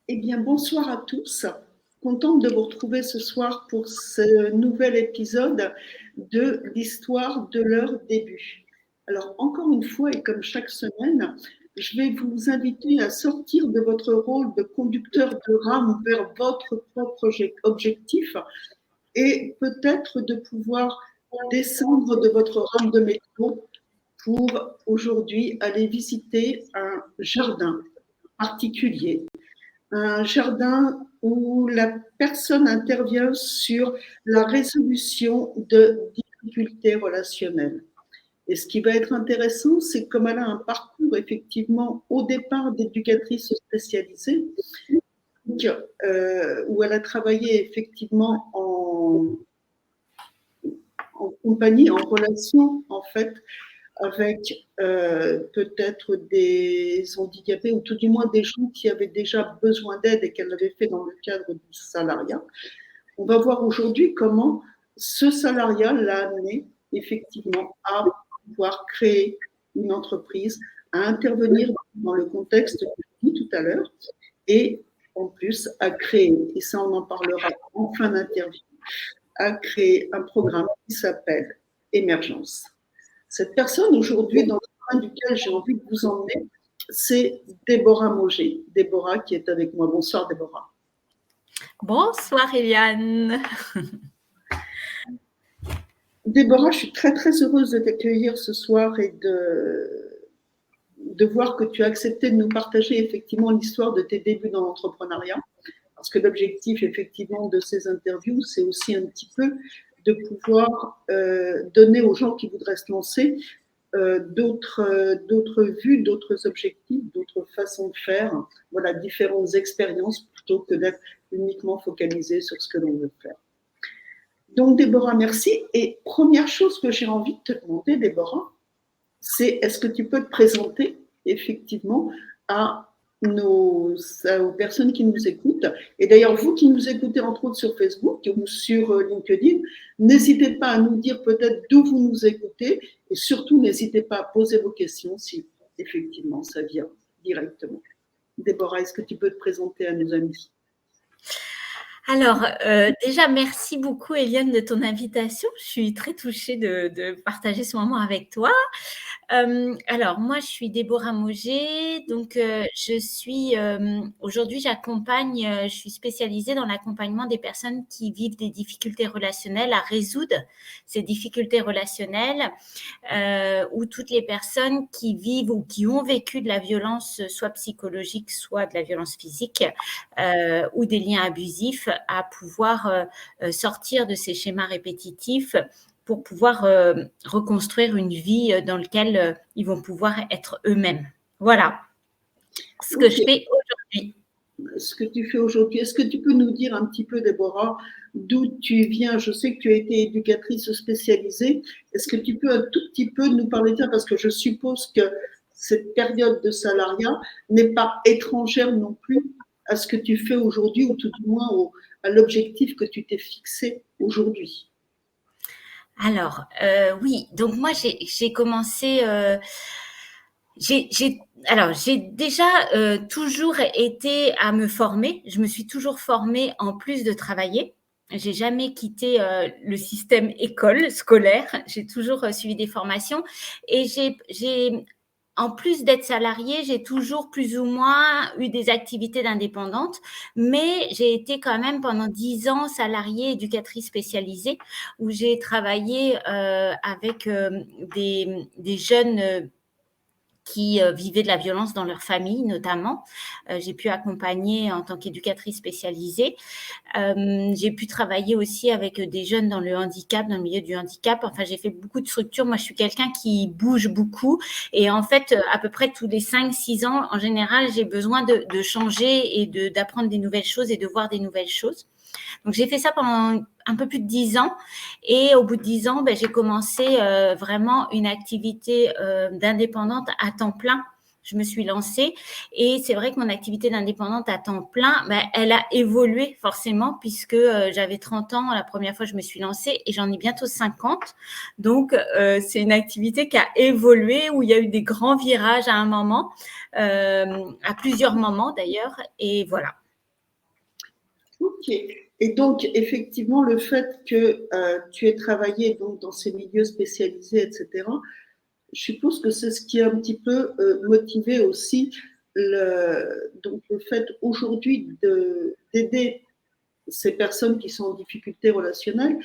Eh bien, bonsoir à tous. Contente de vous retrouver ce soir pour ce nouvel épisode de l'histoire de leur début. Alors, encore une fois, et comme chaque semaine, je vais vous inviter à sortir de votre rôle de conducteur de rame vers votre propre objectif et peut-être de pouvoir descendre de votre rame de métro pour aujourd'hui aller visiter un jardin particulier, un jardin où la personne intervient sur la résolution de difficultés relationnelles. Et ce qui va être intéressant, c'est comme elle a un parcours effectivement au départ d'éducatrice spécialisée, où elle a travaillé effectivement en compagnie, en relation en fait avec peut-être des handicapés ou tout du moins des gens qui avaient déjà besoin d'aide et qu'elle l'avait fait dans le cadre du salariat. On va voir aujourd'hui comment ce salariat l'a amené effectivement à pouvoir créer une entreprise, à intervenir dans le contexte que je dis tout à l'heure et en plus à créer, et ça on en parlera en fin d'interview, à créer un programme qui s'appelle Émergence. Cette personne aujourd'hui, dans le point duquel j'ai envie de vous emmener, c'est Déborah Mauger. Déborah qui est avec moi. Bonsoir Déborah. Bonsoir Eliane. Déborah, je suis très très heureuse de t'accueillir ce soir et de voir que tu as accepté de nous partager effectivement l'histoire de tes débuts dans l'entrepreneuriat. Parce que l'objectif effectivement de ces interviews, c'est aussi un petit peu de pouvoir donner aux gens qui voudraient se lancer d'autres vues, d'autres objectifs, d'autres façons de faire, voilà, différentes expériences plutôt que d'être uniquement focalisé sur ce que l'on veut faire. Donc Déborah, merci. Et première chose que j'ai envie de te demander, Déborah, c'est est-ce que tu peux te présenter effectivement aux personnes qui nous écoutent. Et d'ailleurs, vous qui nous écoutez entre autres sur Facebook ou sur LinkedIn, n'hésitez pas à nous dire peut-être d'où vous nous écoutez et surtout n'hésitez pas à poser vos questions si effectivement ça vient directement. Déborah, est-ce que tu peux te présenter à nos amis ? Alors, déjà, merci beaucoup, Eliane, de ton invitation. Je suis très touchée de partager ce moment avec toi. Alors, moi, je suis Déborah Mauger. Donc, aujourd'hui, je suis spécialisée dans l'accompagnement des personnes qui vivent des difficultés relationnelles à résoudre ces difficultés relationnelles, ou toutes les personnes qui vivent ou qui ont vécu de la violence, soit psychologique, soit de la violence physique, ou des liens abusifs, à pouvoir sortir de ces schémas répétitifs pour pouvoir reconstruire une vie dans laquelle ils vont pouvoir être eux-mêmes. Voilà ce que je fais aujourd'hui. Ce que tu fais aujourd'hui, est-ce que tu peux nous dire un petit peu, Déborah, d'où tu viens? Je sais que tu as été éducatrice spécialisée. Est-ce que tu peux un tout petit peu nous parler de ça? Parce que je suppose que cette période de salariat n'est pas étrangère non plus à ce que tu fais aujourd'hui, ou tout du moins à l'objectif que tu t'es fixé aujourd'hui. Alors, oui, donc moi, j'ai commencé... J'ai déjà toujours été à me former. Je me suis toujours formée en plus de travailler. J'ai jamais quitté le système école scolaire. J'ai toujours suivi des formations et en plus d'être salariée, j'ai toujours plus ou moins eu des activités d'indépendante, mais j'ai été quand même pendant 10 ans salariée éducatrice spécialisée où j'ai travaillé avec des jeunes qui vivaient de la violence dans leur famille notamment. J'ai pu accompagner en tant qu'éducatrice spécialisée. J'ai pu travailler aussi avec des jeunes dans le handicap, dans le milieu du handicap. Enfin, j'ai fait beaucoup de structures. Moi, je suis quelqu'un qui bouge beaucoup. Et en fait, à peu près tous les 5-6 ans, en général, j'ai besoin de changer et d'apprendre des nouvelles choses et de voir des nouvelles choses. Donc, j'ai fait ça pendant un peu plus de 10 ans. Et au bout de 10 ans, j'ai commencé vraiment une activité d'indépendante à temps plein. Je me suis lancée et c'est vrai que mon activité d'indépendante à temps plein, elle a évolué forcément puisque j'avais 30 ans la première fois que je me suis lancée et j'en ai bientôt 50. Donc, c'est une activité qui a évolué où il y a eu des grands virages à un moment, à plusieurs moments d'ailleurs. Et voilà. Ok. Et donc, effectivement, le fait que tu aies travaillé donc, dans ces milieux spécialisés, etc., je suppose que c'est ce qui a un petit peu motivé aussi donc le fait aujourd'hui d'aider ces personnes qui sont en difficulté relationnelle.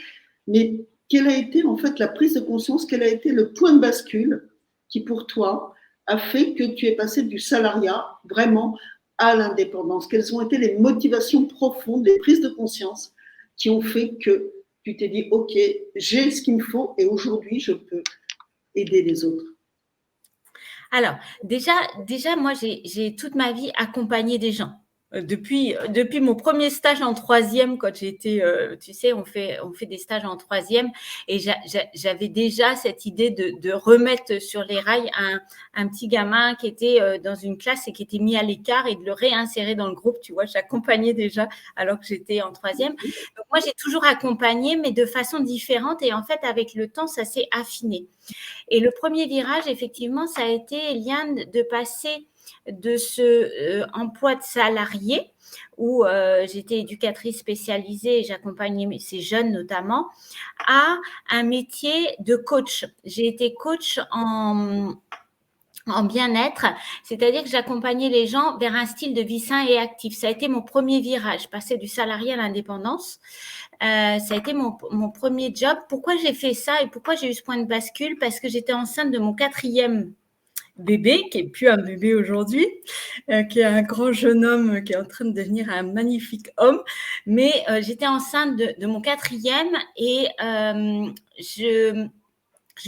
Mais quelle a été en fait la prise de conscience, quel a été le point de bascule qui pour toi a fait que tu es passé du salariat vraiment à l'indépendance? Quelles ont été les motivations profondes, les prises de conscience qui ont fait que tu t'es dit, OK, j'ai ce qu'il me faut et aujourd'hui, je peux aider les autres? Alors, déjà, moi, j'ai toute ma vie accompagné des gens. Depuis mon premier stage en troisième, quand j'étais, tu sais, on fait des stages en troisième, et j'avais déjà cette idée de remettre sur les rails un petit gamin qui était dans une classe et qui était mis à l'écart et de le réinsérer dans le groupe. Tu vois, j'accompagnais déjà alors que j'étais en troisième. Donc moi, j'ai toujours accompagné, mais de façon différente. Et en fait, avec le temps, ça s'est affiné. Et le premier virage, effectivement, ça a été, Eliane, de passer de ce emploi de salarié où j'étais éducatrice spécialisée et j'accompagnais ces jeunes notamment, à un métier de coach. J'ai été coach en bien-être, c'est-à-dire que j'accompagnais les gens vers un style de vie sain et actif. Ça a été mon premier virage, passer du salarié à l'indépendance. Ça a été mon premier job. Pourquoi j'ai fait ça et pourquoi j'ai eu ce point de bascule? Parce que j'étais enceinte de mon quatrième bébé, qui n'est plus un bébé aujourd'hui, qui est un grand jeune homme qui est en train de devenir un magnifique homme. Mais j'étais enceinte de mon quatrième et je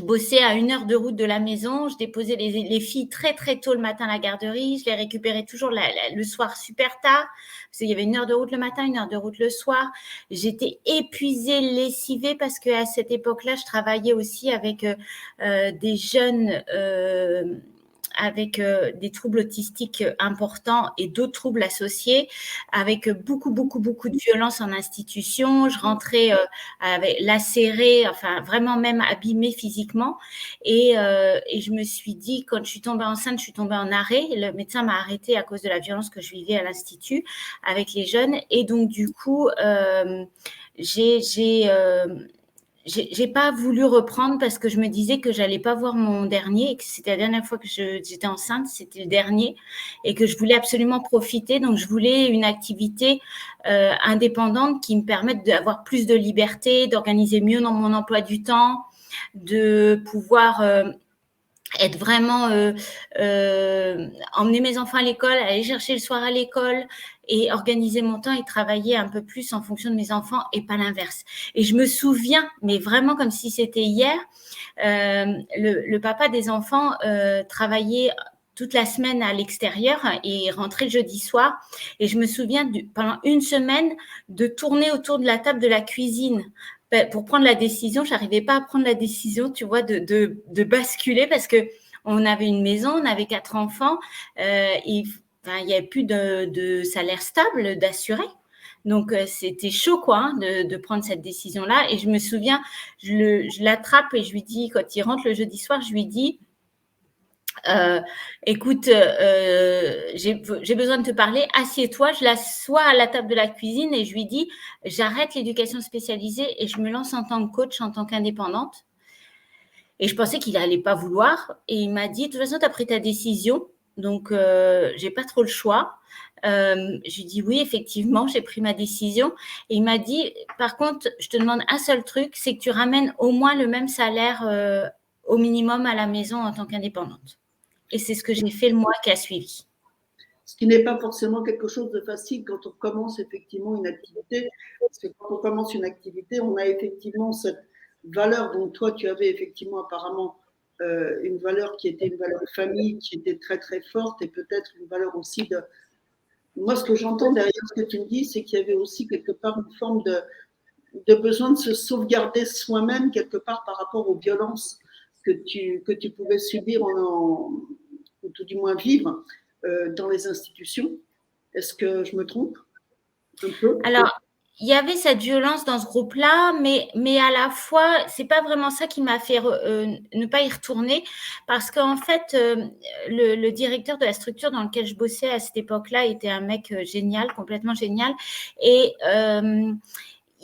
bossais à 1 heure de route de la maison. Je déposais les filles très, très tôt le matin à la garderie. Je les récupérais toujours le soir super tard. Parce qu'il y avait 1 heure de route le matin, 1 heure de route le soir. J'étais épuisée, lessivée parce qu'à cette époque-là, je travaillais aussi avec des jeunes avec des troubles autistiques importants et d'autres troubles associés, avec beaucoup de violence en institution. Je rentrais avec lacérée, enfin vraiment même abîmée physiquement. Et je me suis dit, quand je suis tombée enceinte, je suis tombée en arrêt. Le médecin m'a arrêtée à cause de la violence que je vivais à l'institut avec les jeunes. Et donc du coup, j'ai pas voulu reprendre parce que je me disais que j'allais pas voir mon dernier et que c'était la dernière fois que j'étais enceinte, c'était le dernier, et que je voulais absolument profiter. Donc, je voulais une activité indépendante qui me permette d'avoir plus de liberté, d'organiser mieux dans mon emploi du temps, de pouvoir être vraiment emmener mes enfants à l'école, aller chercher le soir à l'école et organiser mon temps et travailler un peu plus en fonction de mes enfants et pas l'inverse. Et je me souviens, mais vraiment comme si c'était hier, le papa des enfants travaillait toute la semaine à l'extérieur et rentrait le jeudi soir. Et je me souviens pendant une semaine de tourner autour de la table de la cuisine pour prendre la décision. J'arrivais pas à prendre la décision, tu vois, de basculer parce que on avait une maison, on avait 4 enfants, il n'y avait plus de salaire stable, d'assuré. Donc, c'était chaud, quoi, hein, de prendre cette décision-là. Et je me souviens, je l'attrape et je lui dis, quand il rentre le jeudi soir, je lui dis, écoute, j'ai besoin de te parler, assieds-toi. Je l'assois à la table de la cuisine et je lui dis, j'arrête l'éducation spécialisée et je me lance en tant que coach, en tant qu'indépendante. Et je pensais qu'il n'allait pas vouloir. Et il m'a dit, de toute façon, tu as pris ta décision, donc j'ai pas trop le choix. Je lui dis oui, effectivement, j'ai pris ma décision. Et il m'a dit, par contre, je te demande un seul truc, c'est que tu ramènes au moins le même salaire au minimum à la maison en tant qu'indépendante. Et c'est ce que j'ai fait le mois qui a suivi. Ce qui n'est pas forcément quelque chose de facile quand on commence effectivement une activité. Parce que quand on commence une activité, on a effectivement cette valeur dont toi, tu avais effectivement apparemment une valeur qui était une valeur de famille, qui était très très forte et peut-être une valeur aussi de... Moi, ce que j'entends derrière ce que tu me dis, c'est qu'il y avait aussi quelque part une forme de besoin de se sauvegarder soi-même quelque part par rapport aux violences que tu pouvais subir ou tout du moins vivre dans les institutions. Est-ce que je me trompe un peu? Alors, il y avait cette violence dans ce groupe-là, mais à la fois, c'est pas vraiment ça qui m'a fait ne pas y retourner, parce qu'en fait, le directeur de la structure dans laquelle je bossais à cette époque-là était un mec génial, complètement génial, et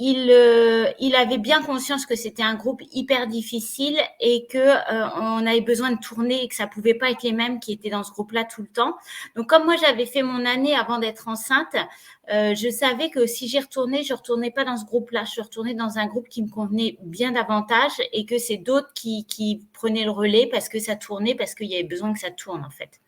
il avait bien conscience que c'était un groupe hyper difficile et que on avait besoin de tourner et que ça pouvait pas être les mêmes qui étaient dans ce groupe-là tout le temps. Donc comme moi j'avais fait mon année avant d'être enceinte, je savais que si j'y retournais, je retournais pas dans ce groupe-là, je retournais dans un groupe qui me convenait bien davantage et que c'est d'autres qui prenaient le relais parce que ça tournait, parce qu'il y avait besoin que ça tourne en fait.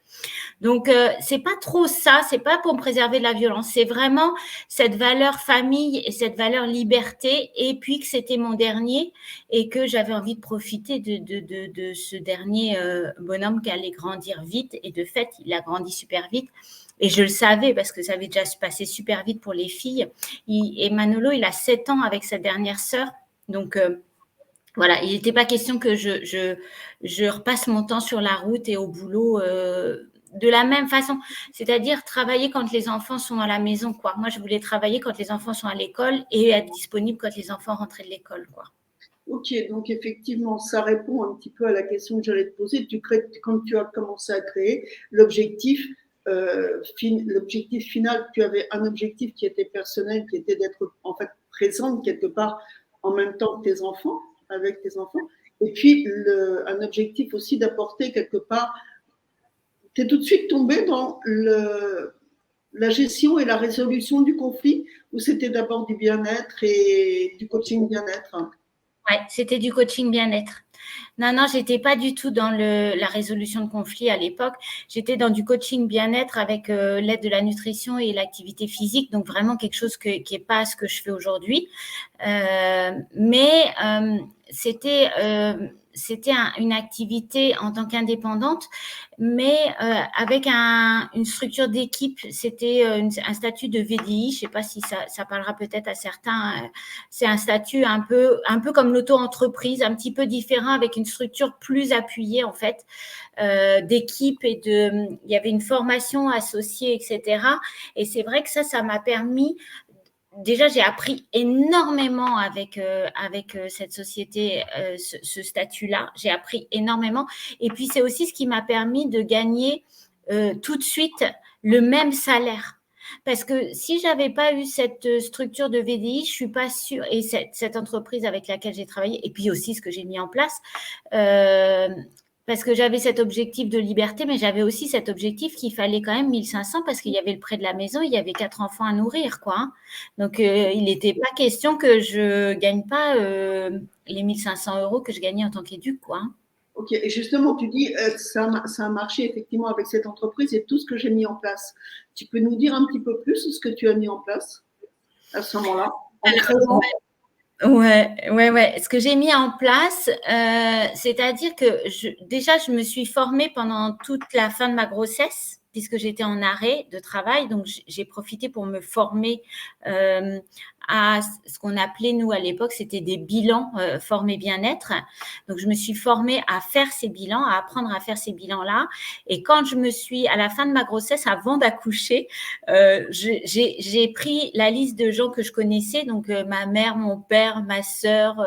Donc, c'est pas trop ça, c'est pas pour me préserver de la violence, c'est vraiment cette valeur famille et cette valeur liberté, et puis que c'était mon dernier et que j'avais envie de profiter de ce dernier bonhomme qui allait grandir vite, et de fait, il a grandi super vite. Et je le savais parce que ça avait déjà passé super vite pour les filles. Et Manolo, il a 7 ans avec sa dernière sœur. Donc, voilà, il n'était pas question que je repasse mon temps sur la route et au boulot de la même façon. C'est-à-dire travailler quand les enfants sont à la maison, quoi. Moi, je voulais travailler quand les enfants sont à l'école et être disponible quand les enfants rentraient de l'école, quoi. Ok, donc effectivement, ça répond un petit peu à la question que j'allais te poser. Quand tu as commencé à créer l'objectif, l'objectif final, tu avais un objectif qui était personnel, qui était d'être en fait présente quelque part en même temps que tes enfants, avec tes enfants, et puis un objectif aussi d'apporter quelque part. Tu es tout de suite tombé dans la gestion et la résolution du conflit, ou c'était d'abord du bien-être et du coaching bien-être? Ouais, c'était du coaching bien-être. Non, non, j'étais pas du tout dans la résolution de conflits à l'époque. J'étais dans du coaching bien-être avec l'aide de la nutrition et l'activité physique, donc vraiment quelque chose qui est pas ce que je fais aujourd'hui. Mais c'était une activité en tant qu'indépendante, mais avec une structure d'équipe. C'était un statut de VDI. Je ne sais pas si ça parlera peut-être à certains. C'est un statut un peu comme l'auto-entreprise, un petit peu différent, avec une structure plus appuyée en fait, d'équipe, il y avait une formation associée, etc. Et c'est vrai que ça m'a permis. Déjà, j'ai appris énormément avec cette société, ce statut-là. J'ai appris énormément. Et puis, c'est aussi ce qui m'a permis de gagner tout de suite le même salaire. Parce que si j'avais pas eu cette structure de VDI, je suis pas sûre, et cette entreprise avec laquelle j'ai travaillé, et puis aussi ce que j'ai mis en place, parce que j'avais cet objectif de liberté, mais j'avais aussi cet objectif qu'il fallait quand même 1500 parce qu'il y avait le prêt de la maison, il y avait 4 enfants à nourrir, quoi. Hein. Donc, il n'était pas question que je gagne pas les 1500 € que je gagnais en tant qu'éduc, quoi. Hein. Ok, et justement, tu dis ça a marché effectivement avec cette entreprise et tout ce que j'ai mis en place. Tu peux nous dire un petit peu plus ce que tu as mis en place à ce moment-là, en créant? Ouais. Ce que j'ai mis en place, c'est-à-dire que déjà, je me suis formée pendant toute la fin de ma grossesse, puisque j'étais en arrêt de travail. Donc, j'ai profité pour me former à ce qu'on appelait, nous, à l'époque, c'était des bilans formés bien-être. Donc, je me suis formée à faire ces bilans, à apprendre à faire ces bilans-là. Et quand à la fin de ma grossesse, avant d'accoucher, j'ai pris la liste de gens que je connaissais, donc ma mère, mon père, ma sœur,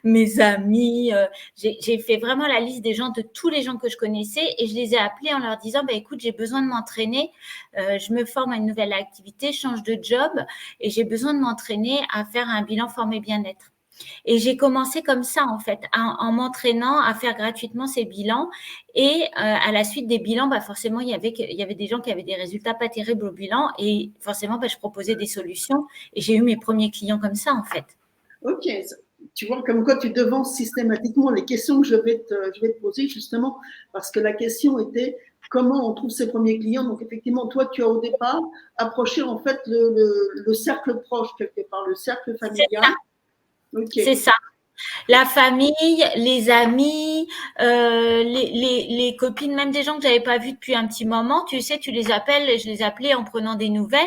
mes amis. J'ai fait vraiment la liste de tous les gens que je connaissais, et je les ai appelés en leur disant, écoute, j'ai besoin de m'entraîner, je me forme à une nouvelle activité, je change de job, et j'ai besoin de m'entraîner à faire un bilan formé bien-être. Et j'ai commencé comme ça, en fait, en m'entraînant à faire gratuitement ces bilans. Et à la suite des bilans, forcément, il y avait des gens qui avaient des résultats pas terribles au bilan. Et forcément, je proposais des solutions. Et j'ai eu mes premiers clients comme ça, en fait. Ok, tu vois comme quoi tu devances systématiquement les questions que je vais te poser, justement, parce que la question était comment on trouve ses premiers clients. Donc effectivement, toi, tu as au départ approché en fait le cercle proche quelque part, le cercle familial. C'est ça. La famille, les amis, les copines, même des gens que j'avais pas vus depuis un petit moment, tu sais, tu les appelles, je les appelais en prenant des nouvelles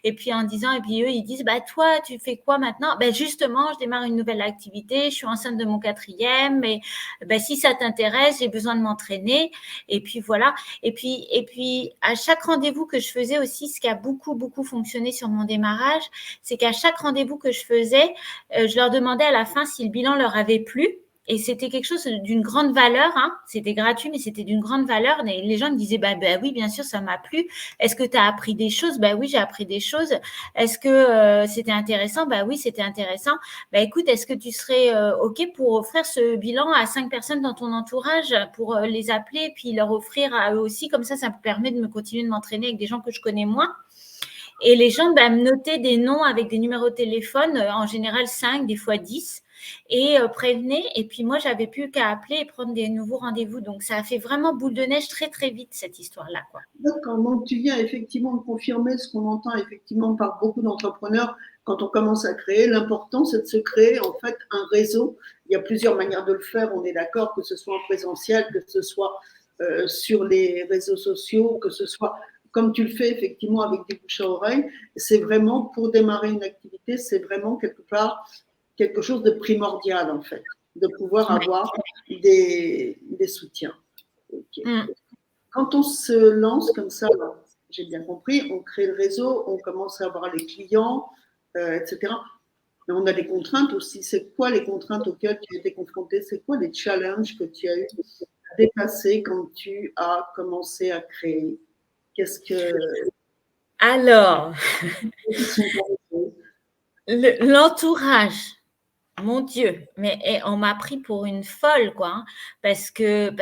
et puis en disant, et puis eux, ils disent, bah toi, tu fais quoi maintenant? Ben justement, je démarre une nouvelle activité, je suis enceinte de mon quatrième, mais ben, si ça t'intéresse, j'ai besoin de m'entraîner. Et puis voilà. Et puis à chaque rendez-vous que je faisais aussi, ce qui a beaucoup, beaucoup fonctionné sur mon démarrage, c'est qu'à chaque rendez-vous que je faisais, je leur demandais à la fin si le bilan leur avait plu. Et c'était quelque chose d'une grande valeur. Hein. C'était gratuit, mais c'était d'une grande valeur. Et les gens me disaient, bah oui, bien sûr, ça m'a plu. Est-ce que tu as appris des choses? Bah oui, j'ai appris des choses. Est-ce que c'était intéressant? Bah oui, c'était intéressant. Bah écoute, est-ce que tu serais OK pour offrir ce bilan à 5 personnes dans ton entourage, pour les appeler, puis leur offrir à eux aussi? Comme ça me permet de me continuer de m'entraîner avec des gens que je connais moins. Et les gens me notaient des noms avec des numéros de téléphone, en général 5, des fois 10, et prévenaient. Et puis moi, j'avais plus qu'à appeler et prendre des nouveaux rendez-vous. Donc, ça a fait vraiment boule de neige très, très vite, cette histoire-là, quoi. D'accord, donc tu viens effectivement de confirmer ce qu'on entend effectivement par beaucoup d'entrepreneurs quand on commence à créer. L'important, c'est de se créer en fait un réseau. Il y a plusieurs manières de le faire, on est d'accord, que ce soit en présentiel, que ce soit sur les réseaux sociaux, que ce soit comme tu le fais effectivement avec des bouches à oreille. C'est vraiment, pour démarrer une activité, c'est vraiment quelque part quelque chose de primordial en fait, de pouvoir avoir des soutiens. Okay. Quand on se lance comme ça, j'ai bien compris, on crée le réseau, on commence à avoir les clients, etc. Mais on a des contraintes aussi. C'est quoi les contraintes auxquelles tu as été confronté? C'est quoi les challenges que tu as eu à dépasser quand tu as commencé à créer? Qu'est-ce que... Alors, l'entourage, mon Dieu, mais on m'a pris pour une folle, quoi, hein, parce que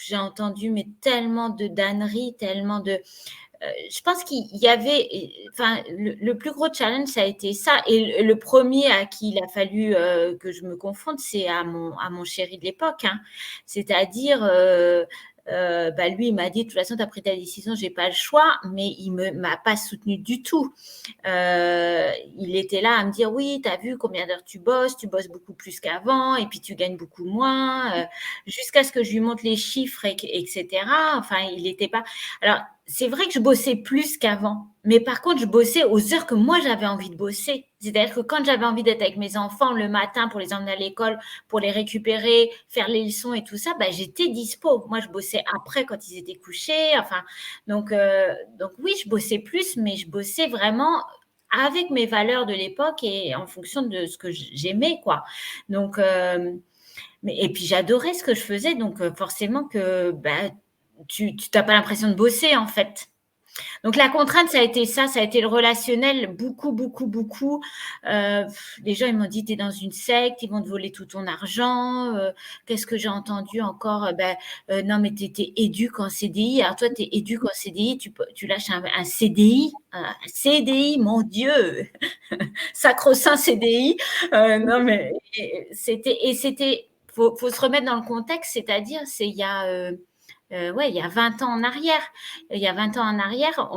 j'ai entendu mais tellement de d'âneries, tellement de. Je pense qu'il y avait, enfin, le plus gros challenge, ça a été ça. Et le premier à qui il a fallu que je me confronte, c'est à mon chéri de l'époque. Hein. C'est-à-dire, bah lui, il m'a dit, de toute façon, tu as pris ta décision, j'ai pas le choix, mais il m'a pas soutenu du tout. Il était là à me dire, oui, tu as vu combien d'heures tu bosses beaucoup plus qu'avant, et puis tu gagnes beaucoup moins, jusqu'à ce que je lui montre les chiffres, etc. Enfin, il n'était pas... Alors, c'est vrai que je bossais plus qu'avant, mais par contre, je bossais aux heures que moi, j'avais envie de bosser. C'est-à-dire que quand j'avais envie d'être avec mes enfants le matin pour les emmener à l'école, pour les récupérer, faire les leçons et tout ça, bah, j'étais dispo. Moi, je bossais après quand ils étaient couchés. Enfin, donc oui, je bossais plus, mais je bossais vraiment avec mes valeurs de l'époque et en fonction de ce que j'aimais, quoi. Donc, et puis j'adorais ce que je faisais, donc forcément que bah, tu n'as pas l'impression de bosser, en fait. Donc la contrainte, ça a été ça, ça a été le relationnel, beaucoup, beaucoup, beaucoup. Les gens, ils m'ont dit, tu es dans une secte, ils vont te voler tout ton argent. Qu'est-ce que j'ai entendu encore? Non, mais tu étais éduque en CDI. Alors toi, tu es éduque en CDI, tu lâches un CDI. Un CDI, mon Dieu, sacro-saint CDI. Non, mais c'était, faut se remettre dans le contexte, c'est-à-dire, c'est il y a... ouais, il y a 20 ans en arrière. Il y a 20 ans en arrière,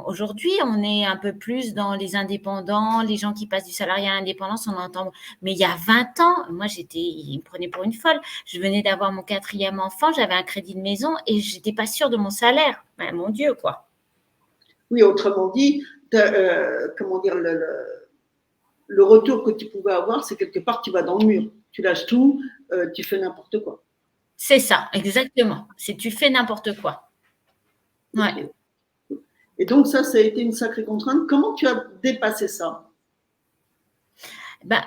aujourd'hui, on est un peu plus dans les indépendants, les gens qui passent du salariat à l'indépendance, on entend. Mais il y a 20 ans, moi, ils me prenaient pour une folle. Je venais d'avoir mon quatrième enfant, j'avais un crédit de maison et j'étais pas sûre de mon salaire. Ben, mon Dieu, quoi. Oui, autrement dit, comment dire, le retour que tu pouvais avoir, c'est quelque part, tu vas dans le mur. Tu lâches tout, tu fais n'importe quoi. C'est ça, exactement. C'est tu fais n'importe quoi. Ouais. Okay. Et donc, ça a été une sacrée contrainte. Comment tu as dépassé ça? Ben,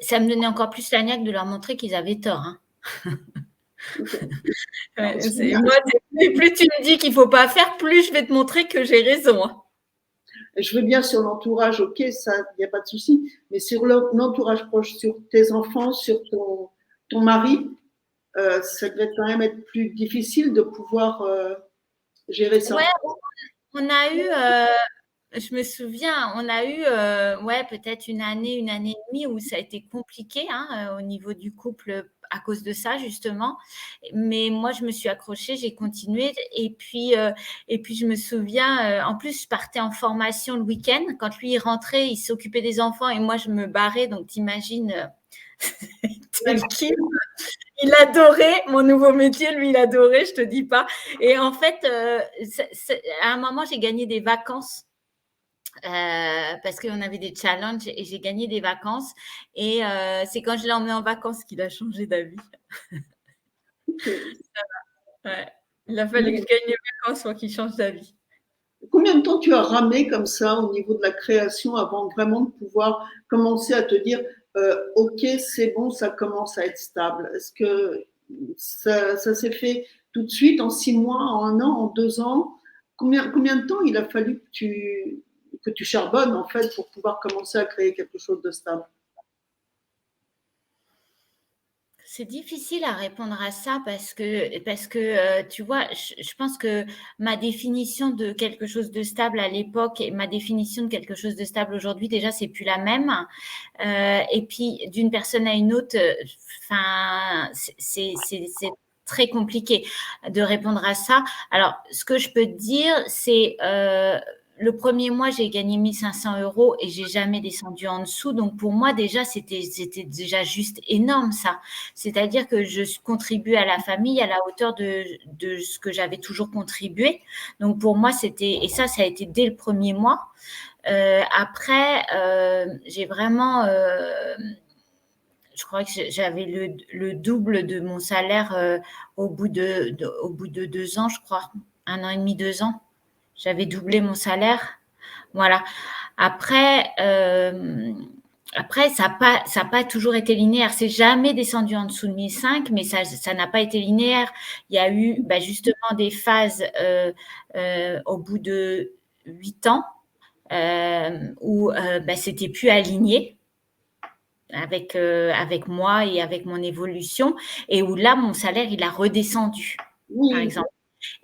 ça me donnait encore plus la niaque de leur montrer qu'ils avaient tort. Hein. Okay. Moi, plus tu me dis qu'il ne faut pas faire, plus je vais te montrer que j'ai raison. Hein. Je veux bien sur l'entourage, ok, ça, il n'y a pas de souci, mais sur l'entourage proche, sur tes enfants, sur ton mari, ça devait quand même être plus difficile de pouvoir gérer ça. Ouais, on a eu je me souviens, on a eu ouais, peut-être une année et demie où ça a été compliqué hein, au niveau du couple à cause de ça, justement. Mais moi, je me suis accrochée, j'ai continué. Et puis je me souviens, en plus, je partais en formation le week-end. Quand lui, il rentrait, il s'occupait des enfants et moi, je me barrais. Donc, t'imagines, tel qu'il. Il adorait mon nouveau métier, lui, il adorait, je te dis pas. Et en fait, à un moment, j'ai gagné des vacances parce qu'on avait des challenges et j'ai gagné des vacances. Et c'est quand je l'ai emmené en vacances qu'il a changé d'avis. Ok. Ouais. Il a fallu que je gagne les vacances pour qu'il change d'avis. Combien de temps tu as ramé comme ça au niveau de la création avant vraiment de pouvoir commencer à te dire ok, c'est bon, ça commence à être stable? Est-ce que ça s'est fait tout de suite, en 6 mois, en un an, en 2 ans? Combien de temps il a fallu que tu charbonnes en fait pour pouvoir commencer à créer quelque chose de stable? C'est difficile à répondre à ça parce que tu vois, je pense que ma définition de quelque chose de stable à l'époque et ma définition de quelque chose de stable aujourd'hui, déjà, c'est plus la même. Et puis, d'une personne à une autre, enfin, c'est très compliqué de répondre à ça. Alors, ce que je peux te dire, c'est le premier mois, j'ai gagné 1500 euros et j'ai jamais descendu en dessous. Donc, pour moi, déjà, c'était déjà juste énorme, ça. C'est-à-dire que je contribue à la famille à la hauteur de ce que j'avais toujours contribué. Donc, pour moi, c'était, et ça a été dès le premier mois. Après, j'ai vraiment, je crois que j'avais le double de mon salaire au bout au bout de 2 ans, je crois, 1 an et demi, 2 ans. J'avais doublé mon salaire. Voilà. Après, après ça n'a pas toujours été linéaire. C'est jamais descendu en dessous de 1005, mais ça n'a pas été linéaire. Il y a eu bah, justement des phases au bout de 8 ans où bah, c'était plus aligné avec moi et avec mon évolution, et où là, mon salaire, il a redescendu, par Oui, exemple.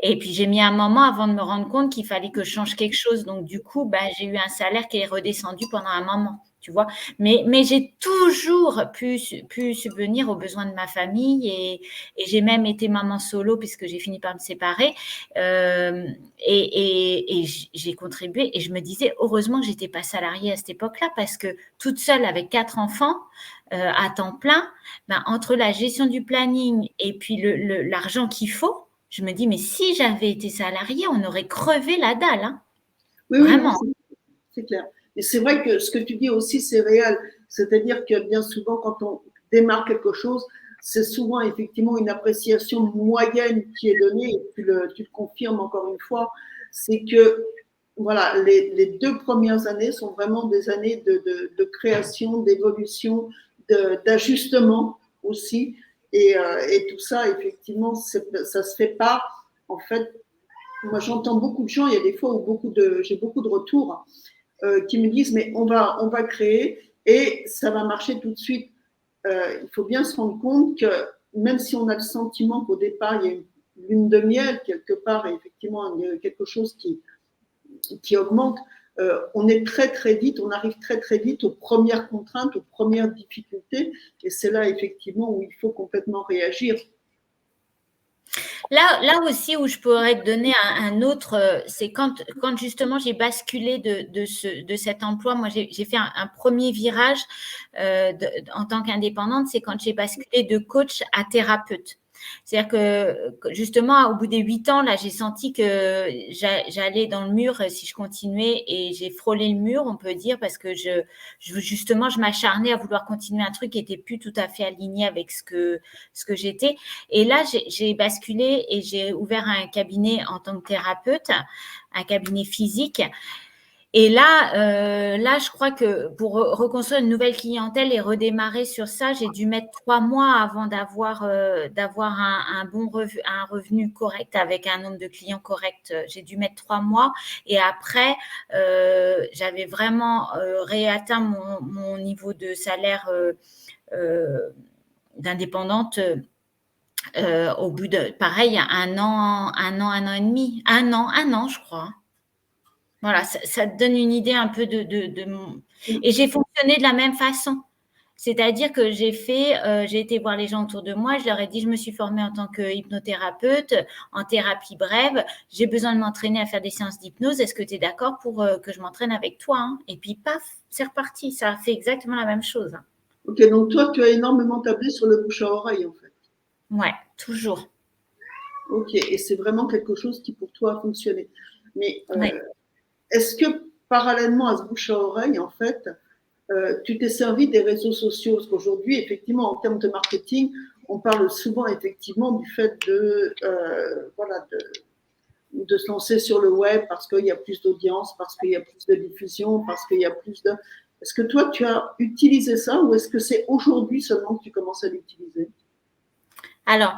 Et puis, j'ai mis un moment avant de me rendre compte qu'il fallait que je change quelque chose. Donc, du coup, bah, j'ai eu un salaire qui est redescendu pendant un moment, tu vois. Mais j'ai toujours pu subvenir aux besoins de ma famille, et j'ai même été maman solo puisque j'ai fini par me séparer. Euh, et j'ai contribué, et je me disais, heureusement que j'étais pas salariée à cette époque-là, parce que toute seule avec 4 enfants à temps plein, ben, entre la gestion du planning et puis l'argent qu'il faut, je me dis, mais si j'avais été salariée, on aurait crevé la dalle, hein. oui, oui, non, Vraiment. c'est clair. Et c'est vrai que ce que tu dis aussi, c'est réel. C'est-à-dire que bien souvent, quand on démarre quelque chose, c'est souvent effectivement une appréciation moyenne qui est donnée, et tu le confirmes encore une fois, c'est que voilà, les 2 premières années sont vraiment des années de création, d'évolution, d'ajustement aussi. Et tout ça, effectivement, ça se fait pas. En fait, moi, j'entends beaucoup de gens, il y a des fois où j'ai beaucoup de retours qui me disent, mais on va créer et ça va marcher tout de suite. Il faut bien se rendre compte que même si on a le sentiment qu'au départ, il y a une lune de miel quelque part, et effectivement, il y a quelque chose qui augmente, on est très très vite, on arrive très très vite aux premières contraintes, aux premières difficultés, et c'est là effectivement où il faut complètement réagir. Là aussi où je pourrais te donner un autre, c'est quand justement j'ai basculé de cet emploi. Moi, j'ai fait un premier virage en tant qu'indépendante, c'est quand j'ai basculé de coach à thérapeute. C'est-à-dire que justement, au bout des 8 ans, là, j'ai senti que j'allais dans le mur si je continuais, et j'ai frôlé le mur, on peut dire, parce que justement, je m'acharnais à vouloir continuer un truc qui était plus tout à fait aligné avec ce que j'étais. Et là, j'ai basculé et j'ai ouvert un cabinet en tant que thérapeute, un cabinet physique. Et là, je crois que pour reconstruire une nouvelle clientèle et redémarrer sur ça, j'ai dû mettre 3 mois avant d'avoir un bon un revenu correct avec un nombre de clients correct. J'ai dû mettre 3 mois, et après, j'avais vraiment réatteint mon niveau de salaire euh, d'indépendante. Au bout de, pareil, un an et demi, un an, je crois. Voilà, ça te donne une idée un peu de mon… Et j'ai fonctionné de la même façon. C'est-à-dire que j'ai été voir les gens autour de moi, je leur ai dit, je me suis formée en tant que hypnothérapeute, en thérapie brève, j'ai besoin de m'entraîner à faire des séances d'hypnose, est-ce que tu es d'accord pour que je m'entraîne avec toi, hein? Et puis paf, c'est reparti, ça a fait exactement la même chose. Ok, donc toi, tu as énormément tablé sur le bouche à oreille, en fait. Ouais, toujours. Ok, et c'est vraiment quelque chose qui pour toi a fonctionné. Mais Ouais. est-ce que parallèlement à ce bouche à oreille, en fait, tu t'es servi des réseaux sociaux? Parce qu'aujourd'hui, effectivement, en termes de marketing, on parle souvent effectivement du fait voilà, de se lancer sur le web parce qu'il y a plus d'audience, parce qu'il y a plus de diffusion, parce qu'il y a plus de… Est-ce que toi, tu as utilisé ça ou est-ce que c'est aujourd'hui seulement que tu commences à l'utiliser? Alors,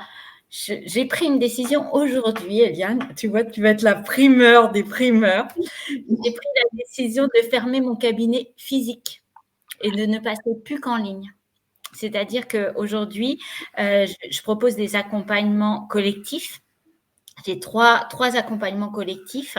j'ai pris une décision aujourd'hui, Eliane. Tu vois, tu vas être la primeur des primeurs. J'ai pris la décision de fermer mon cabinet physique et de ne passer plus qu'en ligne. C'est-à-dire qu'aujourd'hui, je propose des accompagnements collectifs. J'ai trois accompagnements collectifs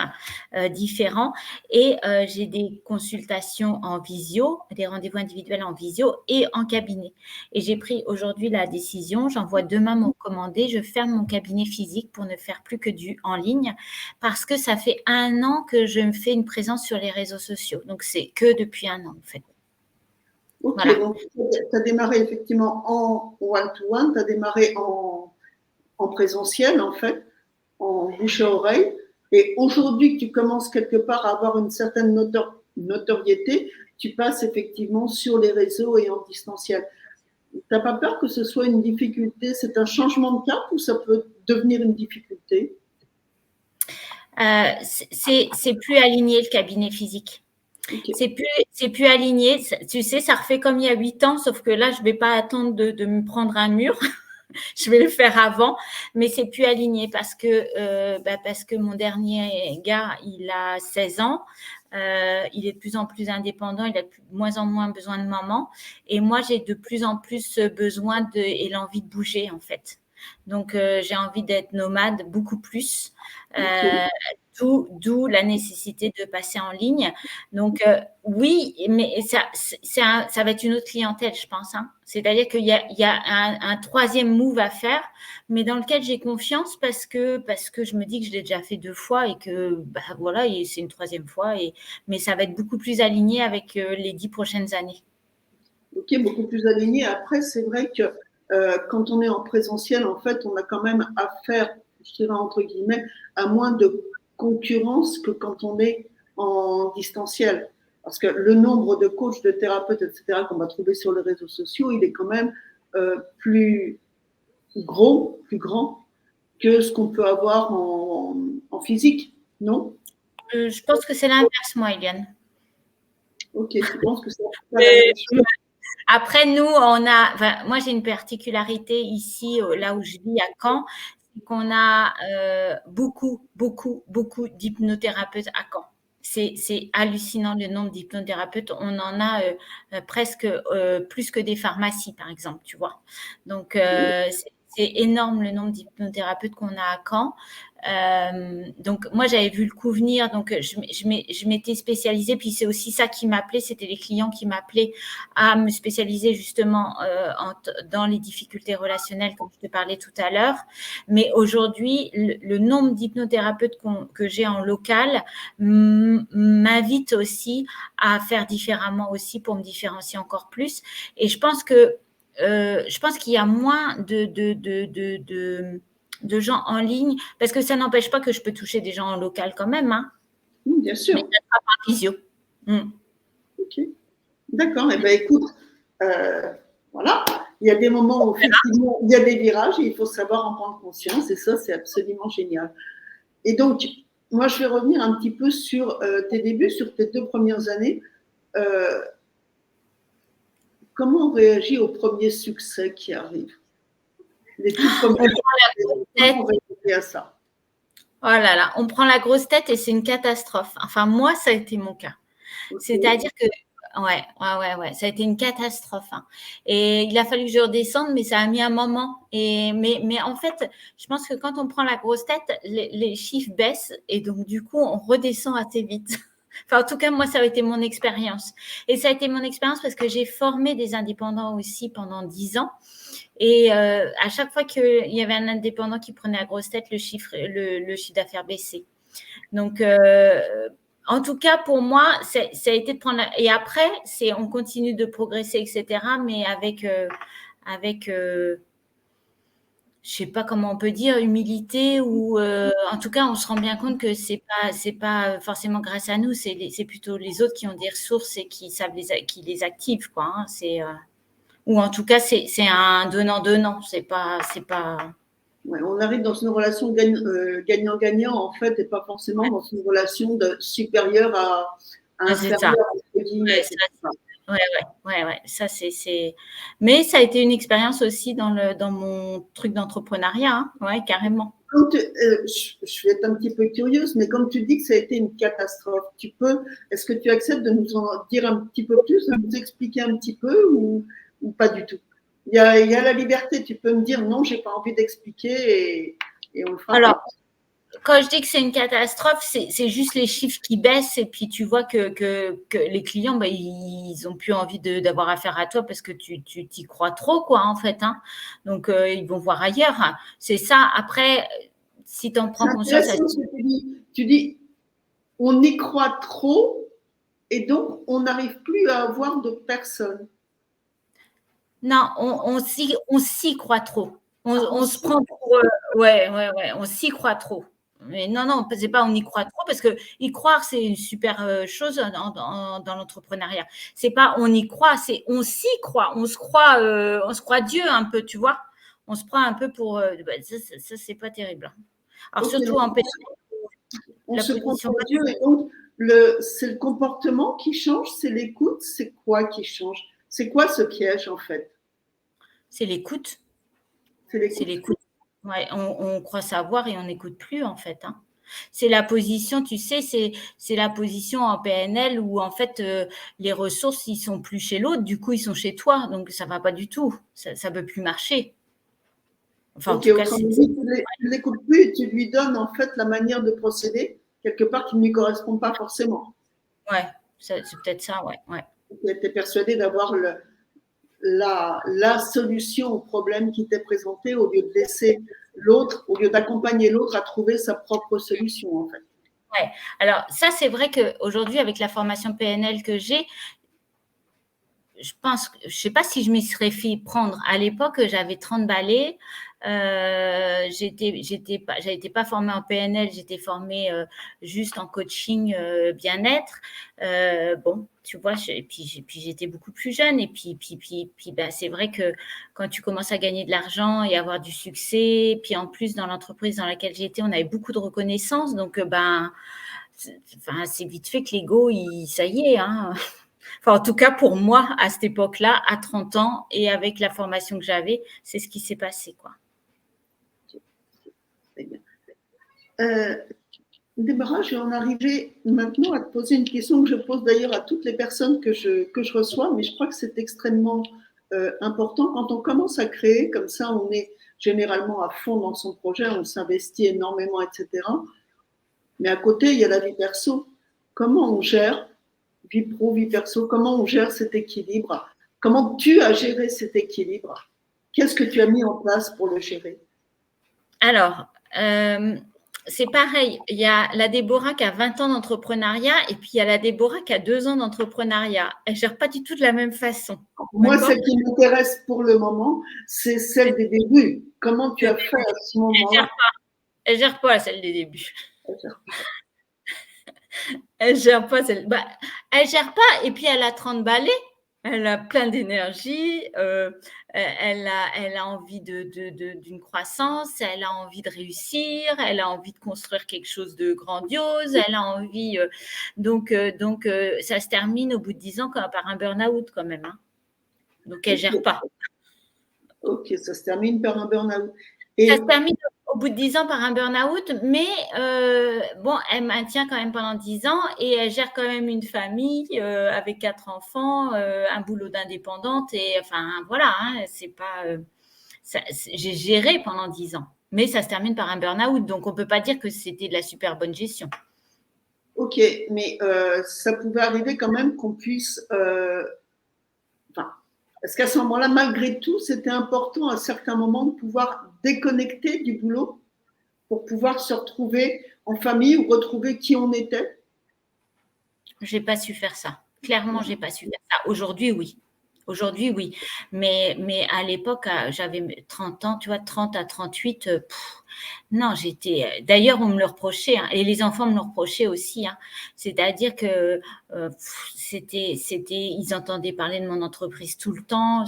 différents et j'ai des consultations en visio, des rendez-vous individuels en visio et en cabinet. Et j'ai pris aujourd'hui la décision, j'envoie demain mon commandé, je ferme mon cabinet physique pour ne faire plus que du en ligne parce que ça fait 1 an que je me fais une présence sur les réseaux sociaux. Donc, c'est que depuis 1 an en fait. Ok, Voilà. donc tu as démarré effectivement en one-to-one, tu as démarré en présentiel en fait, en bouche à oreille. Et aujourd'hui que tu commences quelque part à avoir une certaine notoriété, tu passes effectivement sur les réseaux et en distanciel. Tu n'as pas peur que ce soit une difficulté? C'est un changement de cap ou ça peut devenir une difficulté? C'est plus aligné le cabinet physique. Okay. C'est plus aligné. Tu sais, ça refait comme il y a 8 ans, sauf que là, je ne vais pas attendre de me prendre un mur. Je vais le faire avant, mais c'est plus aligné parce que mon dernier gars, il a 16 ans. Il est de plus en plus indépendant, il a de moins en moins besoin de maman. Et moi, j'ai de plus en plus besoin et l'envie de bouger, en fait. Donc, j'ai envie d'être nomade beaucoup plus. Okay. D'où la nécessité de passer en ligne. Donc, oui, mais ça va être une autre clientèle, je pense. Hein. C'est-à-dire qu'il y a un troisième move à faire, mais dans lequel j'ai confiance parce que je me dis que je l'ai déjà fait 2 fois et que voilà, et c'est une troisième fois. Mais ça va être beaucoup plus aligné avec les 10 prochaines années. Ok, beaucoup plus aligné. Après, c'est vrai que quand on est en présentiel, en fait, on a quand même affaire, je dirais entre guillemets, à moins de concurrence que quand on est en distanciel. Parce que le nombre de coachs, de thérapeutes, etc., qu'on va trouver sur les réseaux sociaux, il est quand même plus gros, plus grand que ce qu'on peut avoir en physique, non? Je pense que c'est l'inverse, moi, Eliane. Ok, tu penses que c'est pas la même chose? Après, nous, moi, j'ai une particularité ici, là où je vis à Caen, c'est qu'on a beaucoup, beaucoup, beaucoup d'hypnothérapeutes à Caen. C'est hallucinant le nombre d'hypnothérapeutes. On en a presque plus que des pharmacies, par exemple, tu vois. Donc, c'est énorme le nombre d'hypnothérapeutes qu'on a à Caen. Donc, moi, j'avais vu le coup venir, donc je m'étais spécialisée. Puis, c'est aussi ça qui m'appelait, c'était les clients qui m'appelaient à me spécialiser justement dans les difficultés relationnelles, comme je te parlais tout à l'heure. Mais aujourd'hui, le nombre d'hypnothérapeutes que j'ai en local m'invite aussi à faire différemment aussi pour me différencier encore plus. Et je pense qu'il y a moins de gens en ligne, parce que ça n'empêche pas que je peux toucher des gens en local quand même, hein, Bien sûr. mais ça sera par visio. Ok. D'accord. Eh bien, écoute, voilà. Il y a des moments où effectivement il y a des virages et il faut savoir en prendre conscience et ça, c'est absolument génial. Et donc, moi, je vais revenir un petit peu sur tes débuts, sur tes 2 premières années. Comment on réagit au premier succès qui arrive? Les tout premiers succès, comment on réagit à ça? Oh là là, on prend la grosse tête et c'est une catastrophe. Enfin, moi, ça a été mon cas. Okay. C'est-à-dire que, ouais, ça a été une catastrophe. Hein. Et il a fallu que je redescende, mais ça a mis un moment. Mais en fait, je pense que quand on prend la grosse tête, les chiffres baissent et donc du coup, on redescend assez vite. Enfin, en tout cas, moi, ça a été mon expérience. Et ça a été mon expérience parce que j'ai formé des indépendants aussi pendant 10 ans. Et à chaque fois qu'il y avait un indépendant qui prenait la grosse tête, le chiffre d'affaires baissait. Donc, en tout cas, pour moi, ça a été de prendre et après, on continue de progresser, etc., mais avec je sais pas comment on peut dire, humilité ou en tout cas, on se rend bien compte que c'est pas forcément grâce à nous, c'est plutôt les autres qui ont des ressources et qui savent qui les activent, quoi. Hein. Ou en tout cas, c'est un donnant-donnant. C'est pas. Ouais, on arrive dans une relation gagnant-gagnant, en fait, et pas forcément dans une relation supérieure à C'est ça. inférieure, entre guillemets. Ouais. Ça, Mais ça a été une expérience aussi dans mon truc d'entrepreneuriat. Hein. Ouais, carrément. Je vais être un petit peu curieuse, mais comme tu dis que ça a été une catastrophe, est-ce que tu acceptes de nous en dire un petit peu plus, de nous expliquer un petit peu ou pas du tout? Il y a la liberté, tu peux me dire non, j'ai pas envie d'expliquer et on le fera. Alors, quand je dis que c'est une catastrophe, c'est juste les chiffres qui baissent et puis tu vois que les clients, ils ont plus envie d'avoir affaire à toi parce que tu t'y crois trop, quoi, en fait. Hein. Donc, ils vont voir ailleurs. Hein. C'est ça. Après, si tu en prends conscience… Tu dis, on y croit trop et donc on n'arrive plus à avoir de personnes. Non, on s'y croit trop. On se prend pour… ouais, on s'y croit trop. Mais non, c'est pas on y croit trop parce que y croire, c'est une super chose dans l'entrepreneuriat. C'est pas on y croit, c'est on s'y croit. On se croit Dieu un peu, tu vois. On se prend un peu pour… ça c'est pas terrible. Alors, surtout en PNL, on se prend pour Dieu et donc c'est le comportement qui change, c'est l'écoute, c'est quoi qui change? C'est quoi ce piège en fait? C'est l'écoute. C'est l'écoute. Ouais, on croit savoir et on n'écoute plus en fait. Hein. C'est la position, tu sais, c'est la position en PNL où en fait les ressources ils sont plus chez l'autre, du coup ils sont chez toi, donc ça va pas du tout, ça peut plus marcher. Enfin, en tout cas, tu ne l'écoutes plus et tu lui donnes en fait la manière de procéder quelque part qui ne lui correspond pas forcément. Ouais, c'est peut-être ça, ouais. Tu étais persuadé d'avoir la solution au problème qui t'est présenté au lieu de laisser l'autre, au lieu d'accompagner l'autre à trouver sa propre solution en fait. Ouais. Alors ça, c'est vrai qu'aujourd'hui, avec la formation PNL que j'ai, je sais pas si je m'y serais fait prendre. À l'époque, j'avais 30 balais. J'étais pas formée en PNL, j'étais formée juste en coaching bien-être. Bon, tu vois, puis j'étais beaucoup plus jeune. Et puis c'est vrai que quand tu commences à gagner de l'argent et avoir du succès, puis en plus dans l'entreprise dans laquelle j'étais, on avait beaucoup de reconnaissance. Donc c'est vite fait que l'ego, ça y est, hein. Enfin, en tout cas, pour moi, à cette époque-là, à 30 ans, et avec la formation que j'avais, c'est ce qui s'est passé, quoi. Déborah, je vais en arriver maintenant à te poser une question que je pose d'ailleurs à toutes les personnes que je reçois, mais je crois que c'est extrêmement important. Quand on commence à créer, comme ça, on est généralement à fond dans son projet, on s'investit énormément, etc. Mais à côté, il y a la vie perso. Comment on gère vie pro, vie perso? Comment on gère cet équilibre? Comment tu as géré cet équilibre? Qu'est-ce que tu as mis en place pour le gérer? Alors, c'est pareil. Il y a la Déborah qui a 20 ans d'entrepreneuriat et puis il y a la Déborah qui a 2 ans d'entreprenenetriat. Elle ne gère pas du tout de la même façon. Moi, celle qui m'intéresse pour le moment, c'est celle des débuts. Comment tu as fait à ce moment-là? Elle ne gère pas celle des débuts. Elle gère pas celle. Elle gère pas et puis elle a 30 balais. Elle a plein d'énergie, elle a envie d'une croissance, elle a envie de réussir, elle a envie de construire quelque chose de grandiose, elle a envie… donc, ça se termine au bout de 10 ans par un burn-out quand même. Hein. Donc, elle ne gère pas. Ok, ça se termine par un burn-out. Ça se termine au bout de 10 ans par un burn-out, mais bon, elle maintient quand même pendant 10 ans et elle gère quand même une famille avec 4 enfants, un boulot d'indépendante et enfin voilà, hein, c'est pas… j'ai géré pendant 10 ans, mais ça se termine par un burn-out, donc on peut pas dire que c'était de la super bonne gestion. Ok, mais ça pouvait arriver quand même qu'on puisse. Enfin, est-ce qu'à ce moment-là, malgré tout, c'était important à certains moments de pouvoir déconnecter du boulot pour pouvoir se retrouver en famille ou retrouver qui on était? J'ai pas su faire ça. Clairement, j'ai pas su faire ça. Aujourd'hui, oui. Aujourd'hui, oui. Mais à l'époque, j'avais 30 ans, tu vois, 30 à 38. Non, j'étais. D'ailleurs, on me le reprochait, hein, et les enfants me le reprochaient aussi, hein. C'est-à-dire que ils entendaient parler de mon entreprise tout le temps.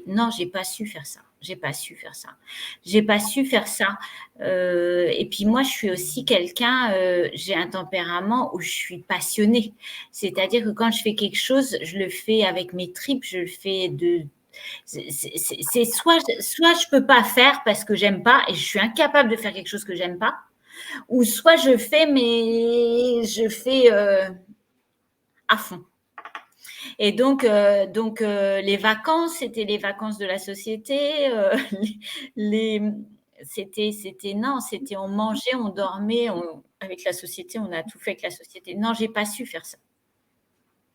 Non, j'ai pas su faire ça. J'ai pas su faire ça. J'ai pas su faire ça. Et puis moi, je suis aussi quelqu'un. J'ai un tempérament où je suis passionnée. C'est-à-dire que quand je fais quelque chose, je le fais avec mes tripes. Je le fais de c'est soit je peux pas faire parce que j'aime pas et je suis incapable de faire quelque chose que j'aime pas, ou soit je fais mais je fais à fond. Et donc les vacances, c'était les vacances de la société. Les, c'était non, c'était on mangeait, on dormait, avec la société, on a tout fait avec la société. Non, j'ai pas su faire ça.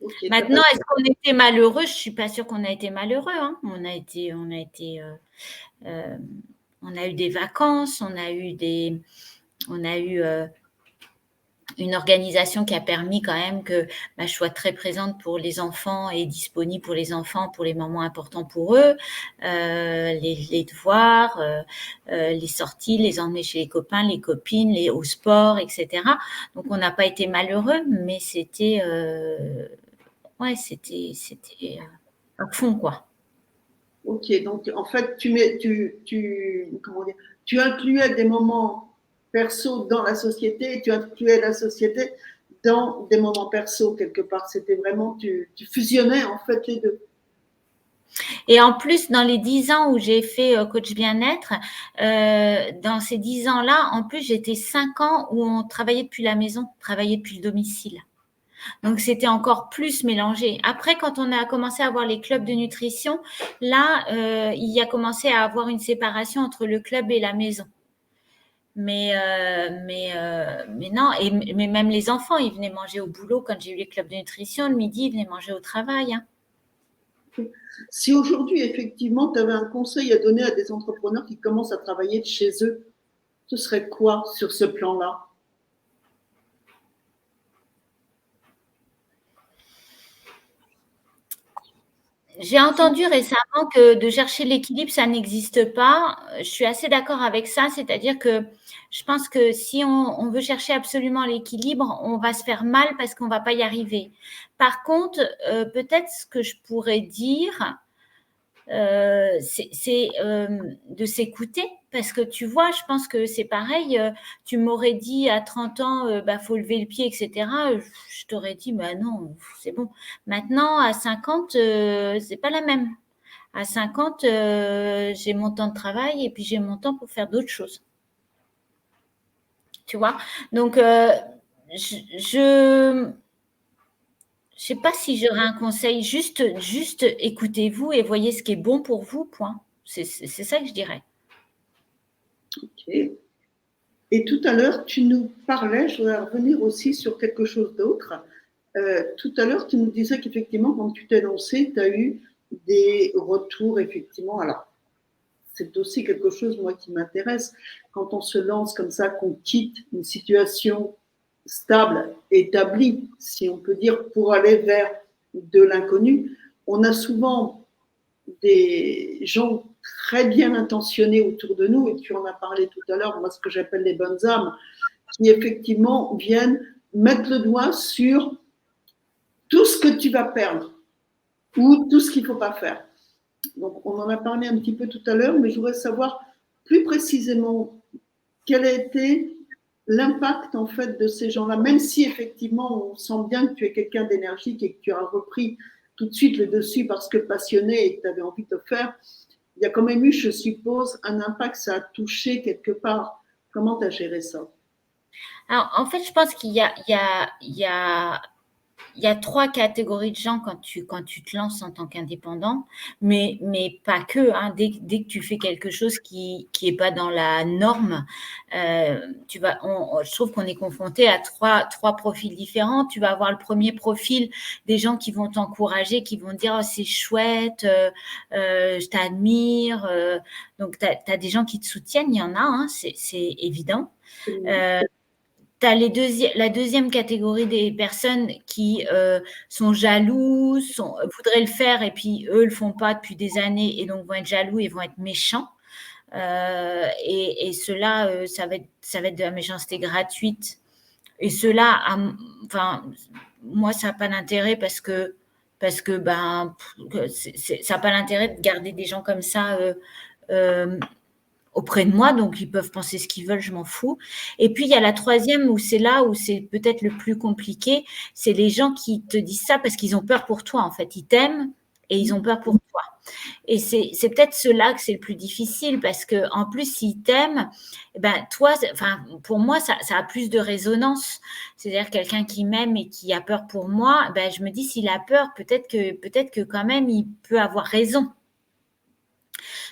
Ok, Maintenant, est-ce qu'on était malheureux? Je suis pas sûre qu'on a été malheureux. Hein. Euh, on a eu des vacances, on a eu une organisation qui a permis quand même que je sois très présente pour les enfants et disponible pour les enfants, pour les moments importants pour eux, les devoirs, les sorties, les emmener chez les copains, les copines, au sport, etc. Donc on n'a pas été malheureux, mais c'était à fond, quoi. Ok, donc en fait, comment dire, tu incluais des moments perso dans la société et tu incluais la société dans des moments perso quelque part. C'était vraiment, tu fusionnais en fait les deux. Et en plus, dans les 10 ans où j'ai fait coach bien-être, dans ces 10 ans-là, en plus, j'étais 5 ans où on travaillait depuis la maison, travaillait depuis le domicile. Donc, c'était encore plus mélangé. Après, quand on a commencé à avoir les clubs de nutrition, là, il y a commencé à avoir une séparation entre le club et la maison. Mais non, mais même les enfants, ils venaient manger au boulot quand j'ai eu les clubs de nutrition. Le midi, ils venaient manger au travail. Hein. Si aujourd'hui, effectivement, tu avais un conseil à donner à des entrepreneurs qui commencent à travailler de chez eux, ce serait quoi sur ce plan-là? J'ai entendu récemment que de chercher l'équilibre, ça n'existe pas. Je suis assez d'accord avec ça, c'est-à-dire que je pense que si on veut chercher absolument l'équilibre, on va se faire mal parce qu'on ne va pas y arriver. Par contre, peut-être ce que je pourrais dire, c'est de s'écouter. Parce que tu vois, je pense que c'est pareil. Tu m'aurais dit à 30 ans, faut lever le pied, etc. Je t'aurais dit, bah non, c'est bon. Maintenant, à 50, c'est pas la même. À 50, j'ai mon temps de travail et puis j'ai mon temps pour faire d'autres choses. Tu vois? Donc, je sais pas si j'aurais un conseil. Juste écoutez-vous et voyez ce qui est bon pour vous, point. C'est ça que je dirais. Ok. Et tout à l'heure, tu nous parlais, je voudrais revenir aussi sur quelque chose d'autre. Tout à l'heure, tu nous disais qu'effectivement, quand tu t'es lancé, tu as eu des retours, effectivement. Alors, c'est aussi quelque chose, moi, qui m'intéresse. Quand on se lance comme ça, qu'on quitte une situation stable, établie, si on peut dire, pour aller vers de l'inconnu, on a souvent des gens très bien intentionnés autour de nous, et tu en as parlé tout à l'heure, moi, ce que j'appelle les bonnes âmes, qui effectivement viennent mettre le doigt sur tout ce que tu vas perdre ou tout ce qu'il ne faut pas faire. Donc, on en a parlé un petit peu tout à l'heure, mais je voudrais savoir plus précisément quel a été l'impact en fait de ces gens-là, même si effectivement on sent bien que tu es quelqu'un d'énergique et que tu as repris tout de suite le dessus parce que passionné et que tu avais envie de le faire, il y a quand même eu, je suppose, un impact, ça a touché quelque part. Comment tu as géré ça? Alors, en fait, je pense qu'il y a il y a 3 catégories de gens quand tu te lances en tant qu'indépendant, mais pas que, hein. Dès que tu fais quelque chose qui est pas dans la norme, tu vas je trouve qu'on est confronté à trois profils différents. Tu vas avoir le premier profil des gens qui vont t'encourager, qui vont dire: «Oh, c'est chouette, je t'admire», donc tu as des gens qui te soutiennent, il y en a, hein, c'est évident. Tu as la deuxième catégorie des personnes qui sont jalouses, voudraient le faire et puis eux ne le font pas depuis des années et donc vont être jaloux et vont être méchants. Et ceux-là, ça va être de la méchanceté gratuite. Et ceux-là, enfin, moi, ça n'a pas d'intérêt parce que ben, ça n'a pas l'intérêt de garder des gens comme ça auprès de moi, donc ils peuvent penser ce qu'ils veulent, je m'en fous. Et puis il y a la troisième où c'est là où c'est peut-être le plus compliqué, c'est les gens qui te disent ça parce qu'ils ont peur pour toi en fait. Ils t'aiment et ils ont peur pour toi. Et c'est peut-être ceux-là que c'est le plus difficile parce que en plus s'ils t'aiment, ben toi, enfin pour moi ça a plus de résonance. C'est-à-dire quelqu'un qui m'aime et qui a peur pour moi, ben je me dis s'il a peur, peut-être que quand même il peut avoir raison.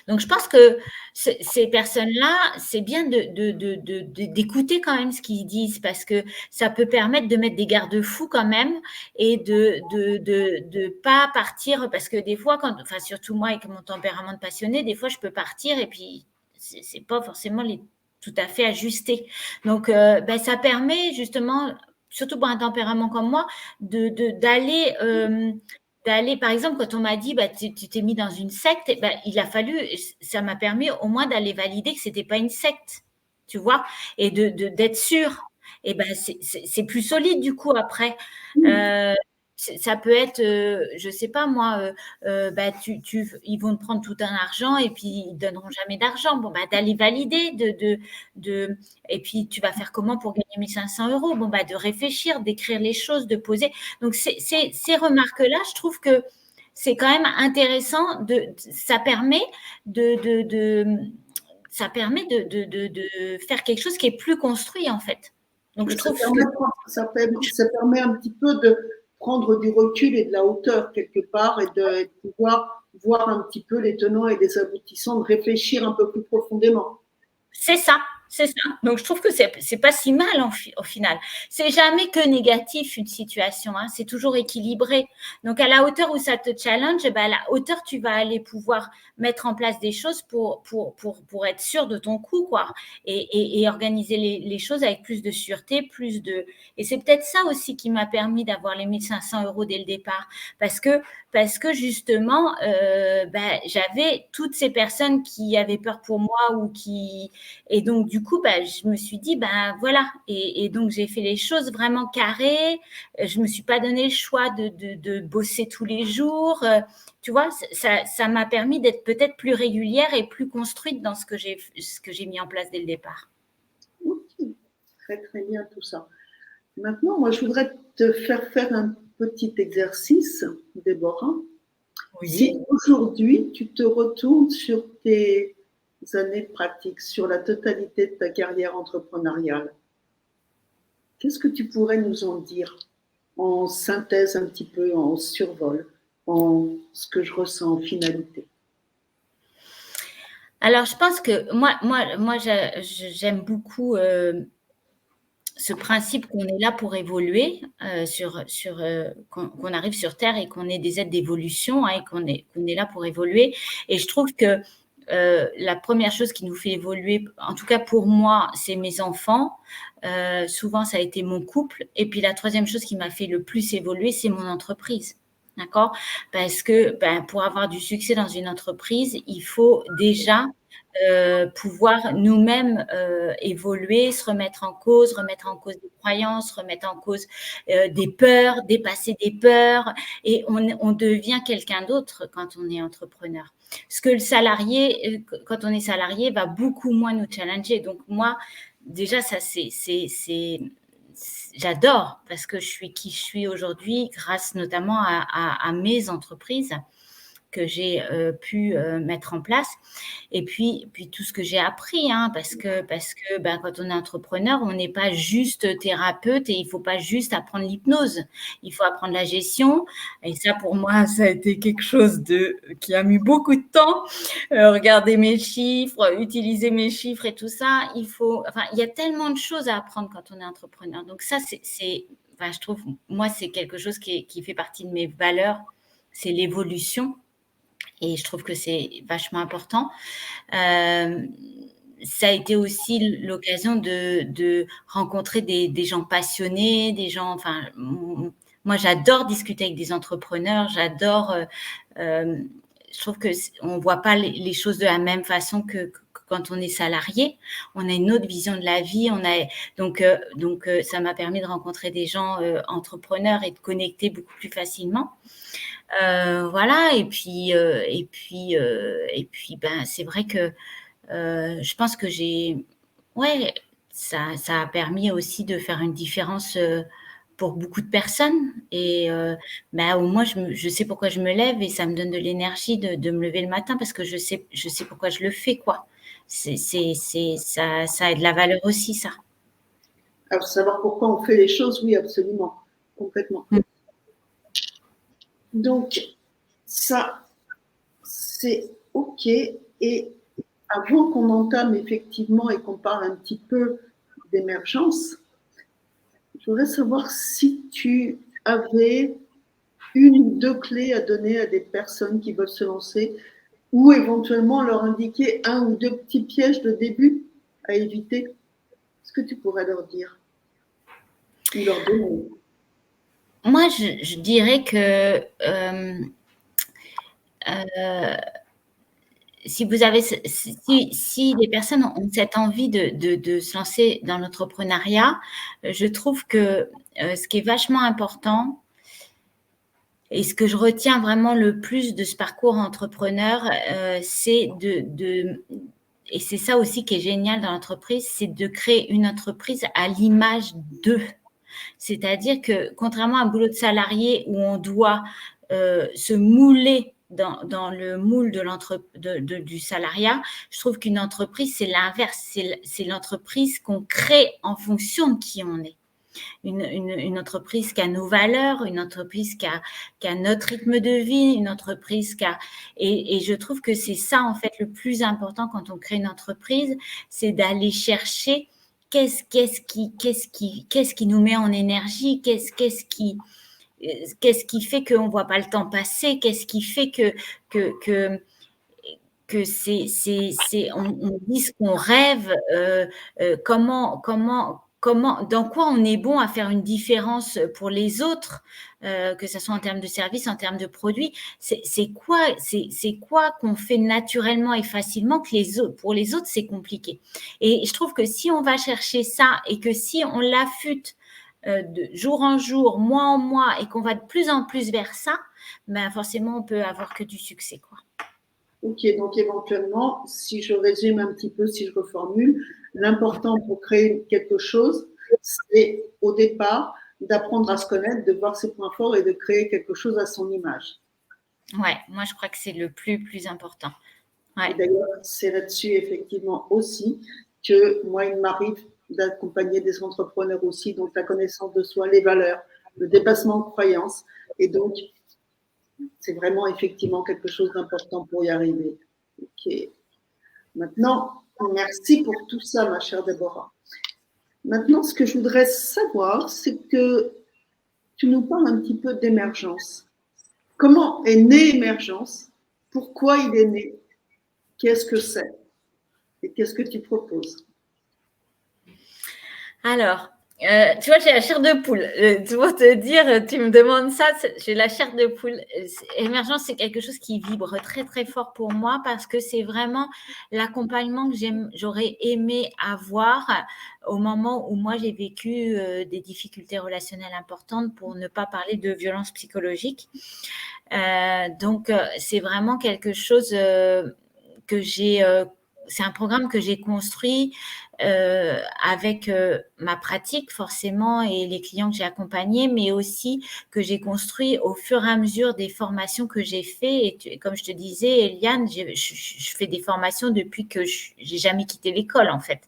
Donc, je pense que ces personnes-là, c'est bien d'écouter quand même ce qu'ils disent parce que ça peut permettre de mettre des garde-fous quand même et de pas partir parce que des fois, enfin, surtout moi avec mon tempérament de passionné, des fois, je peux partir et puis c'est pas forcément tout à fait ajusté. Donc, ben, ça permet justement, surtout pour un tempérament comme moi, d'aller, par exemple, quand on m'a dit, bah, tu t'es mis dans une secte, bah, il a fallu, ça m'a permis au moins d'aller valider que c'était pas une secte, tu vois, et d'être sûr. Et ben, c'est plus solide du coup après. Ça peut être, je sais pas moi, bah, ils vont te prendre tout un argent et puis ils donneront jamais d'argent. Bon, bah, d'aller valider, et puis tu vas faire comment pour gagner 1500 euros? Bon, bah, de réfléchir, d'écrire les choses, de poser. Donc, ces remarques-là, je trouve que c'est quand même intéressant. Ça permet ça permet de faire quelque chose qui est plus construit en fait. Donc, je trouve que ça permet un petit peu de prendre du recul et de la hauteur quelque part et de pouvoir voir un petit peu les tenants et les aboutissants, de réfléchir un peu plus profondément. c'est ça, c'est ça. Donc je trouve que c'est pas si mal au final. C'est jamais que négatif une situation, hein, c'est toujours équilibré. Donc à la hauteur où ça te challenge, ben à la hauteur tu vas aller pouvoir mettre en place des choses pour être sûr de ton coup, quoi, et organiser les choses avec plus de sûreté, et c'est peut-être ça aussi qui m'a permis d'avoir les 1500 euros dès le départ, parce que justement, ben, j'avais toutes ces personnes qui avaient peur pour moi et donc du coup, ben, je me suis dit, ben voilà, et donc j'ai fait les choses vraiment carrées. Je me suis pas donné le choix de bosser tous les jours. Tu vois, ça m'a permis d'être peut-être plus régulière et plus construite dans ce que j'ai mis en place dès le départ. Ok, très très bien tout ça. Maintenant, moi, je voudrais te faire un petit exercice, Déborah. Oui. Si aujourd'hui, tu te retournes sur tes années de pratique, sur la totalité de ta carrière entrepreneuriale, qu'est-ce que tu pourrais nous en dire en synthèse un petit peu, en survol, en ce que je ressens en finalité? Alors, je pense que moi j'aime beaucoup ce principe qu'on est là pour évoluer, qu'on arrive sur Terre et qu'on est des êtres d'évolution, hein, et qu'on est là pour évoluer. Et je trouve que la première chose qui nous fait évoluer, en tout cas pour moi, c'est mes enfants. Souvent, ça a été mon couple. Et puis la troisième chose qui m'a fait le plus évoluer, c'est mon entreprise. D'accord? Parce que ben, pour avoir du succès dans une entreprise, il faut déjà pouvoir nous-mêmes évoluer, se remettre en cause des croyances, remettre en cause des peurs, dépasser des peurs, et on devient quelqu'un d'autre quand on est entrepreneur. Ce que le salarié, quand on est salarié, va beaucoup moins nous challenger. Donc moi, déjà, ça j'adore parce que je suis qui je suis aujourd'hui grâce notamment à mes entreprises. que j'ai pu mettre en place. Et puis tout ce que j'ai appris, hein, parce que ben, quand on est entrepreneur, on n'est pas juste thérapeute et il ne faut pas juste apprendre l'hypnose. Il faut apprendre la gestion. Et ça, pour moi, ça a été quelque chose qui a mis beaucoup de temps. Regarder mes chiffres, utiliser mes chiffres et tout ça. Il y a tellement de choses à apprendre quand on est entrepreneur. Donc ça, je trouve, moi, c'est quelque chose qui fait partie de mes valeurs. C'est l'évolution. Et je trouve que c'est vachement important. Ça a été aussi l'occasion de rencontrer des gens passionnés, des gens. Enfin, moi, j'adore discuter avec des entrepreneurs. J'adore. Je trouve que on voit pas les choses de la même façon que quand on est salarié. On a une autre vision de la vie. Donc, ça m'a permis de rencontrer des gens entrepreneurs et de connecter beaucoup plus facilement. Voilà. Et puis, ben, c'est vrai que je pense que ça a permis aussi de faire une différence pour beaucoup de personnes. Et ben, au moins, je sais pourquoi je me lève et ça me donne de l'énergie de me lever le matin parce que je sais pourquoi je le fais, quoi. Ça a de la valeur aussi, ça. Alors, savoir pourquoi on fait les choses, oui, absolument, complètement. Donc, ça, c'est OK. Et avant qu'on entame effectivement et qu'on parle un petit peu d'émergence, je voudrais savoir si tu avais une ou deux clés à donner à des personnes qui veulent se lancer ou éventuellement leur indiquer un ou deux petits pièges de début à éviter. Est-ce que tu pourrais leur dire ou leur donner? Moi, je dirais que si les personnes ont cette envie de se lancer dans l'entrepreneuriat, je trouve que ce qui est vachement important et ce que je retiens vraiment le plus de ce parcours entrepreneur, c'est et c'est ça aussi qui est génial dans l'entreprise, c'est de créer une entreprise à l'image d'eux. C'est-à-dire que contrairement à un boulot de salarié où on doit se mouler dans le moule du salariat, je trouve qu'une entreprise, c'est l'inverse. C'est l'entreprise qu'on crée en fonction de qui on est. Une entreprise qui a nos valeurs, une entreprise qui a notre rythme de vie, une entreprise et je trouve que c'est ça, en fait, le plus important quand on crée une entreprise, c'est d'aller chercher qu'est-ce qui nous met en énergie, qu'est-ce qui fait qu'on ne voit pas le temps passer, qu'est-ce qui fait que on dit ce qu'on rêve, dans quoi on est bon à faire une différence pour les autres, que ce soit en termes de services, en termes de produits. C'est quoi qu'on fait naturellement et facilement que pour les autres, c'est compliqué. Et je trouve que si on va chercher ça et que si on l'affûte de jour en jour, mois en mois, et qu'on va de plus en plus vers ça, ben forcément, on peut avoir que du succès, quoi. Ok, donc éventuellement, si je résume un petit peu, si je reformule, l'important pour créer quelque chose, c'est au départ d'apprendre à se connaître, de voir ses points forts et de créer quelque chose à son image. Ouais, moi je crois que c'est le plus important. Ouais. Et d'ailleurs, c'est là-dessus effectivement aussi que moi, il m'arrive d'accompagner des entrepreneurs aussi, donc la connaissance de soi, les valeurs, le dépassement de croyances. Et donc, c'est vraiment effectivement quelque chose d'important pour y arriver. Ok. Maintenant, merci pour tout ça, ma chère Déborah. Maintenant, ce que je voudrais savoir, c'est que tu nous parles un petit peu d'émergence. Comment est née Émergence? Pourquoi il est né? Qu'est-ce que c'est? Et qu'est-ce que tu proposes? Alors, tu vois, j'ai la chair de poule. Tu vas te dire, tu me demandes ça, j'ai la chair de poule. Émergence, c'est quelque chose qui vibre très, très fort pour moi parce que c'est vraiment l'accompagnement que j'aurais aimé avoir au moment où moi, j'ai vécu des difficultés relationnelles importantes, pour ne pas parler de violence psychologique. Donc, c'est vraiment quelque chose c'est un programme que j'ai construit avec ma pratique forcément et les clients que j'ai accompagnés, mais aussi que j'ai construit au fur et à mesure des formations que j'ai fait. Et comme je te disais, Eliane, je fais des formations depuis que j'ai jamais quitté l'école en fait.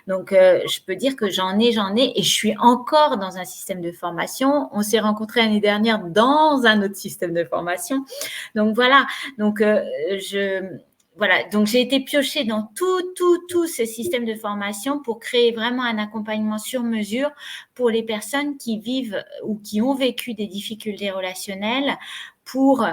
Donc je peux dire que j'en ai et je suis encore dans un système de formation. On s'est rencontrés l'année dernière dans un autre système de formation. Donc voilà, donc voilà, donc j'ai été piochée dans tout ce système de formation pour créer vraiment un accompagnement sur mesure pour les personnes qui vivent ou qui ont vécu des difficultés relationnelles pour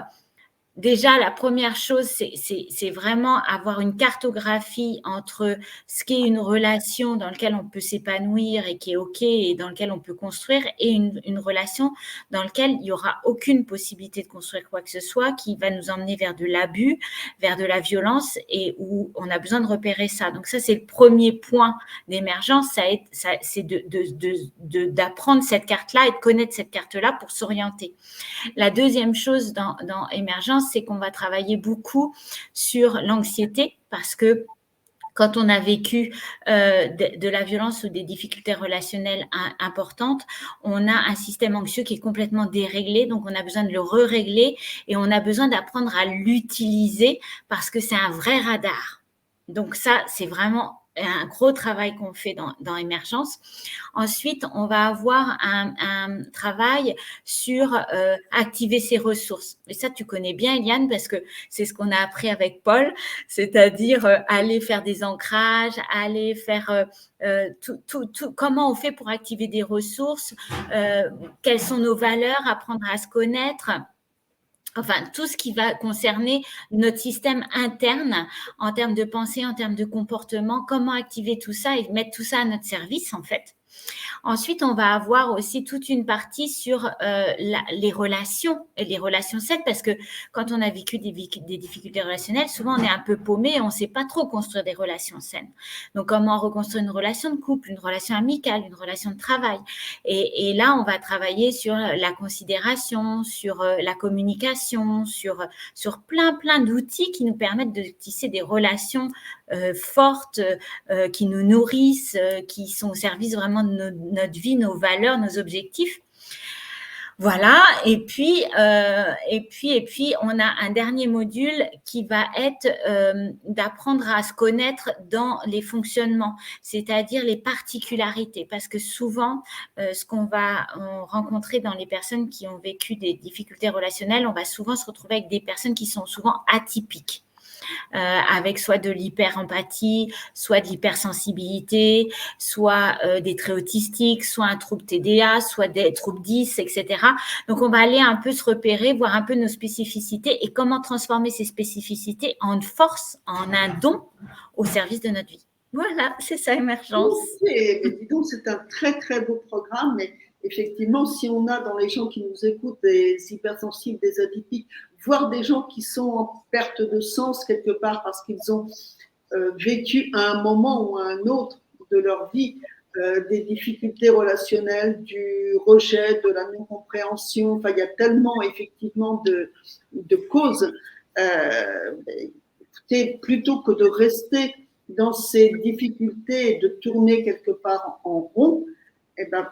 déjà, la première chose, c'est vraiment avoir une cartographie entre ce qu'est une relation dans laquelle on peut s'épanouir et qui est OK et dans laquelle on peut construire, et une relation dans laquelle il n'y aura aucune possibilité de construire quoi que ce soit, qui va nous emmener vers de l'abus, vers de la violence, et où on a besoin de repérer ça. Donc ça, c'est le premier point d'émergence, c'est d'apprendre cette carte-là et de connaître cette carte-là pour s'orienter. La deuxième chose dans Émergence, c'est qu'on va travailler beaucoup sur l'anxiété parce que quand on a vécu de la violence ou des difficultés relationnelles importantes, on a un système anxieux qui est complètement déréglé, donc on a besoin de le re-régler et on a besoin d'apprendre à l'utiliser parce que c'est un vrai radar. Donc ça, c'est vraiment un gros travail qu'on fait dans Émergence. Ensuite, on va avoir un travail sur activer ses ressources. Et ça, tu connais bien, Eliane, parce que c'est ce qu'on a appris avec Paul, c'est-à-dire aller faire des ancrages, aller faire comment on fait pour activer des ressources, quelles sont nos valeurs, apprendre à se connaître. Enfin, tout ce qui va concerner notre système interne en termes de pensée, en termes de comportement, comment activer tout ça et mettre tout ça à notre service, en fait. Ensuite, on va avoir aussi toute une partie sur les relations et les relations saines, parce que quand on a vécu des difficultés relationnelles, souvent on est un peu paumé et on ne sait pas trop construire des relations saines. Donc, comment reconstruire une relation de couple, une relation amicale, une relation de travail. Et là, on va travailler sur la considération, sur la communication, sur plein d'outils qui nous permettent de tisser des relations fortes, qui nous nourrissent, qui sont au service vraiment de notre vie, nos valeurs, nos objectifs. Voilà, et puis on a un dernier module qui va être d'apprendre à se connaître dans les fonctionnements, c'est-à-dire les particularités, parce que souvent, ce qu'on va rencontrer dans les personnes qui ont vécu des difficultés relationnelles, on va souvent se retrouver avec des personnes qui sont souvent atypiques. Avec soit de l'hyper-empathie, soit de l'hypersensibilité, soit des traits autistiques, soit un trouble TDA, soit des troubles 10, etc. Donc, on va aller un peu se repérer, voir un peu nos spécificités et comment transformer ces spécificités en force, en un don au service de notre vie. Voilà, c'est ça, Émergence. Okay. Mais dis donc, c'est un très, très beau programme. Mais effectivement, si on a dans les gens qui nous écoutent des hypersensibles, des atypiques, voire des gens qui sont en perte de sens quelque part parce qu'ils ont vécu à un moment ou à un autre de leur vie des difficultés relationnelles, du rejet, de la non-compréhension, enfin, il y a tellement effectivement de causes. Écoutez, plutôt que de rester dans ces difficultés et de tourner quelque part en rond, eh ben,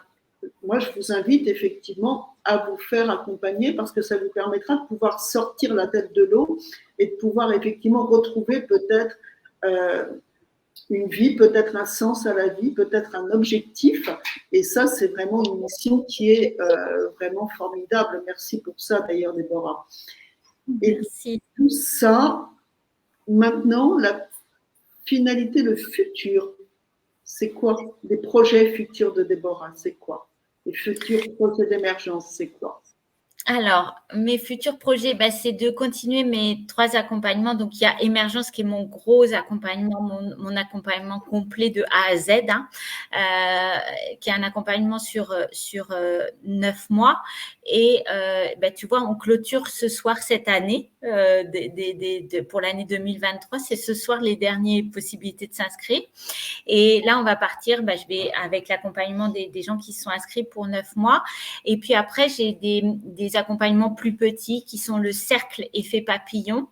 moi, je vous invite effectivement à vous faire accompagner parce que ça vous permettra de pouvoir sortir la tête de l'eau et de pouvoir effectivement retrouver peut-être une vie, peut-être un sens à la vie, peut-être un objectif. Et ça, c'est vraiment une mission qui est vraiment formidable. Merci pour ça d'ailleurs, Déborah. Merci. Et tout ça, maintenant, la finalité, le futur, c'est quoi? Les projets futurs de Déborah, c'est quoi? Les futurs projets d'émergence, c'est quoi? Alors, mes futurs projets, c'est de continuer mes 3 accompagnements. Donc, il y a Émergence qui est mon gros accompagnement, mon accompagnement complet de A à Z, qui est un accompagnement sur 9 mois. Et tu vois, on clôture ce soir cette année, pour l'année 2023. C'est ce soir les dernières possibilités de s'inscrire. Et là, on va partir, je vais avec l'accompagnement des gens qui se sont inscrits pour 9 mois. Et puis après, j'ai des accompagnements plus petits qui sont le cercle effet papillon,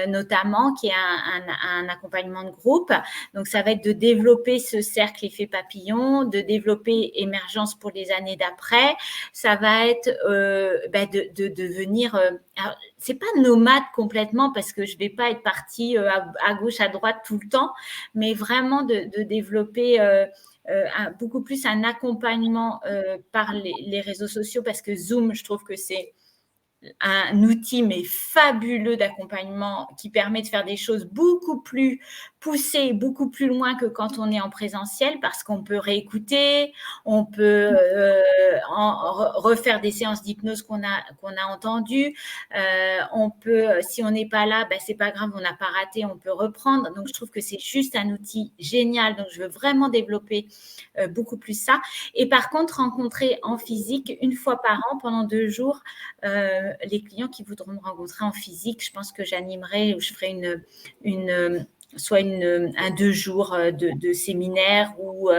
notamment, qui est un accompagnement de groupe. Donc, ça va être de développer ce cercle effet papillon, de développer émergence pour les années d'après. Ça va être de devenir… alors, c'est pas nomade complètement parce que je vais pas être partie à gauche, à droite tout le temps, mais vraiment de développer beaucoup plus un accompagnement par les réseaux sociaux, parce que Zoom, je trouve que c'est un outil mais fabuleux d'accompagnement qui permet de faire des choses beaucoup plus poussées, beaucoup plus loin que quand on est en présentiel, parce qu'on peut réécouter, on peut refaire des séances d'hypnose qu'on a entendues, on peut, si on n'est pas là, c'est pas grave, on n'a pas raté, on peut reprendre. Donc je trouve que c'est juste un outil génial, donc je veux vraiment développer beaucoup plus ça. Et par contre, rencontrer en physique une fois par an pendant 2 jours les clients qui voudront me rencontrer en physique. Je pense que j'animerai ou je ferai soit un 2 jours de séminaire, ou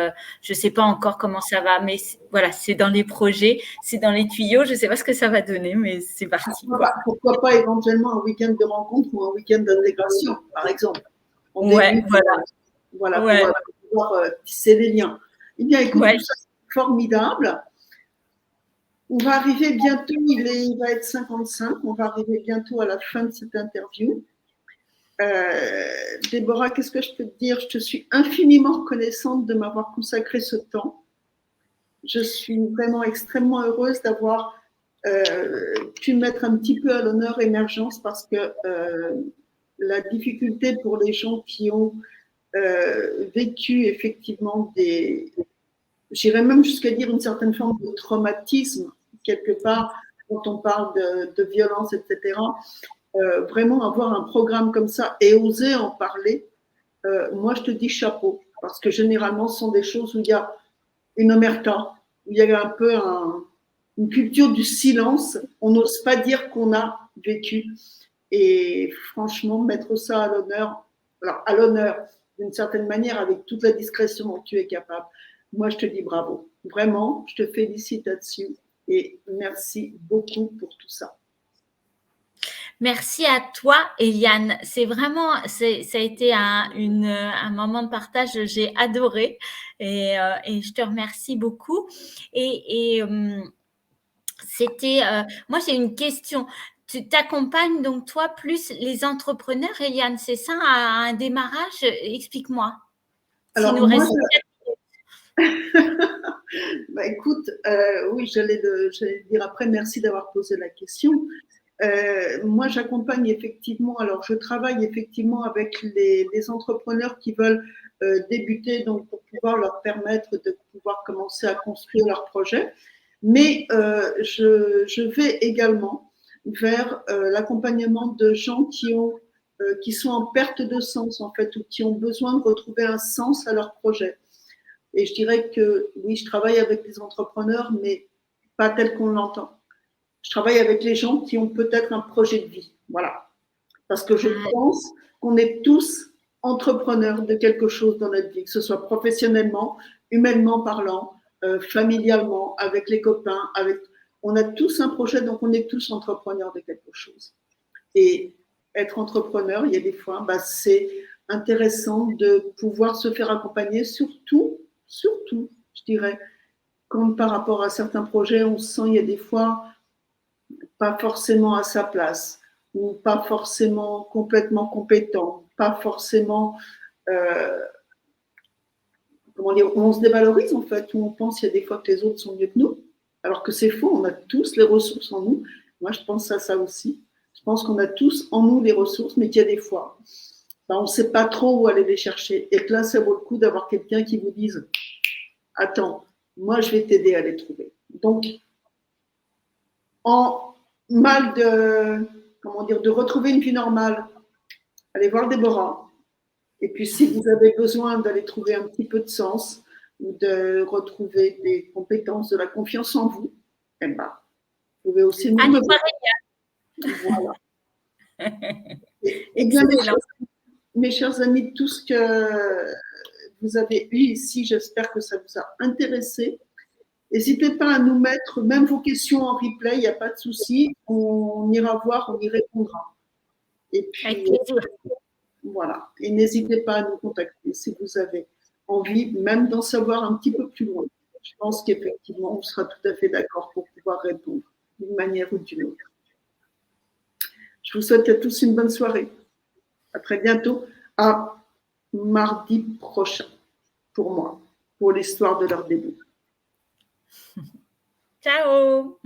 je ne sais pas encore comment ça va, mais voilà, c'est dans les projets, c'est dans les tuyaux. Je ne sais pas ce que ça va donner, mais c'est parti. Pourquoi pas éventuellement un week-end de rencontre ou un week-end d'intégration, par exemple. Voilà, pour pouvoir tisser les liens. Eh bien, écoute, tout ça, c'est formidable. On va arriver bientôt, il va être 55, on va arriver bientôt à la fin de cette interview. Déborah, qu'est-ce que je peux te dire? Je te suis infiniment reconnaissante de m'avoir consacré ce temps. Je suis vraiment extrêmement heureuse d'avoir pu mettre un petit peu à l'honneur Émergence, parce que la difficulté pour les gens qui ont vécu effectivement j'irais même jusqu'à dire une certaine forme de traumatisme, quelque part, quand on parle de violence, etc. Vraiment avoir un programme comme ça et oser en parler, moi je te dis chapeau, parce que généralement ce sont des choses où il y a une omerta, où il y a un peu une culture du silence, on n'ose pas dire qu'on a vécu, et franchement mettre ça à l'honneur, alors à l'honneur d'une certaine manière, avec toute la discrétion dont tu es capable, moi je te dis bravo, vraiment je te félicite là-dessus et merci beaucoup pour tout ça. Merci à toi, Eliane. C'est vraiment, ça a été un moment de partage, j'ai adoré, et je te remercie beaucoup. Et c'était, moi j'ai une question. Tu t'accompagnes donc toi plus les entrepreneurs, Eliane, c'est ça, à un démarrage? Explique-moi. Alors moi, écoute, oui, j'allais dire après, merci d'avoir posé la question. Moi, j'accompagne effectivement, alors je travaille effectivement avec les entrepreneurs qui veulent débuter, donc pour pouvoir leur permettre de pouvoir commencer à construire leur projet. Mais je vais également vers l'accompagnement de gens qui sont en perte de sens, en fait, ou qui ont besoin de retrouver un sens à leur projet. Et je dirais que oui, je travaille avec les entrepreneurs, mais pas tel qu'on l'entend. Je travaille avec les gens qui ont peut-être un projet de vie. Voilà. Parce que je pense qu'on est tous entrepreneurs de quelque chose dans notre vie, que ce soit professionnellement, humainement parlant, familialement, avec les copains. On a tous un projet, donc on est tous entrepreneurs de quelque chose. Et être entrepreneur, il y a des fois, c'est intéressant de pouvoir se faire accompagner, surtout, je dirais, quand par rapport à certains projets, on se sent, il y a des fois, pas forcément à sa place, ou pas forcément complètement compétent, pas forcément, comment dire, on se dévalorise en fait, où on pense qu'il y a des fois que les autres sont mieux que nous, alors que c'est faux, on a tous les ressources en nous. Moi, je pense à ça aussi. Je pense qu'on a tous en nous les ressources, mais qu'il y a des fois, on ne sait pas trop où aller les chercher. Et que là, ça vaut le coup d'avoir quelqu'un qui vous dise « Attends, moi, je vais t'aider à les trouver. » Donc, en mal de retrouver une vie normale, allez voir Déborah. Et puis, si vous avez besoin d'aller trouver un petit peu de sens ou de retrouver des compétences, de la confiance en vous, eh ben, vous pouvez aussi nous revoir. Voilà. Et bien, mes chers amis, tout ce que vous avez eu ici, j'espère que ça vous a intéressé. N'hésitez pas à nous mettre même vos questions en replay, il n'y a pas de souci. On ira voir, on y répondra. Et puis, avec plaisir. Voilà. Et n'hésitez pas à nous contacter si vous avez envie, même d'en savoir un petit peu plus loin. Je pense qu'effectivement, on sera tout à fait d'accord pour pouvoir répondre d'une manière ou d'une autre. Je vous souhaite à tous une bonne soirée. À très bientôt. À mardi prochain pour moi, pour l'histoire de leur début. Ciao.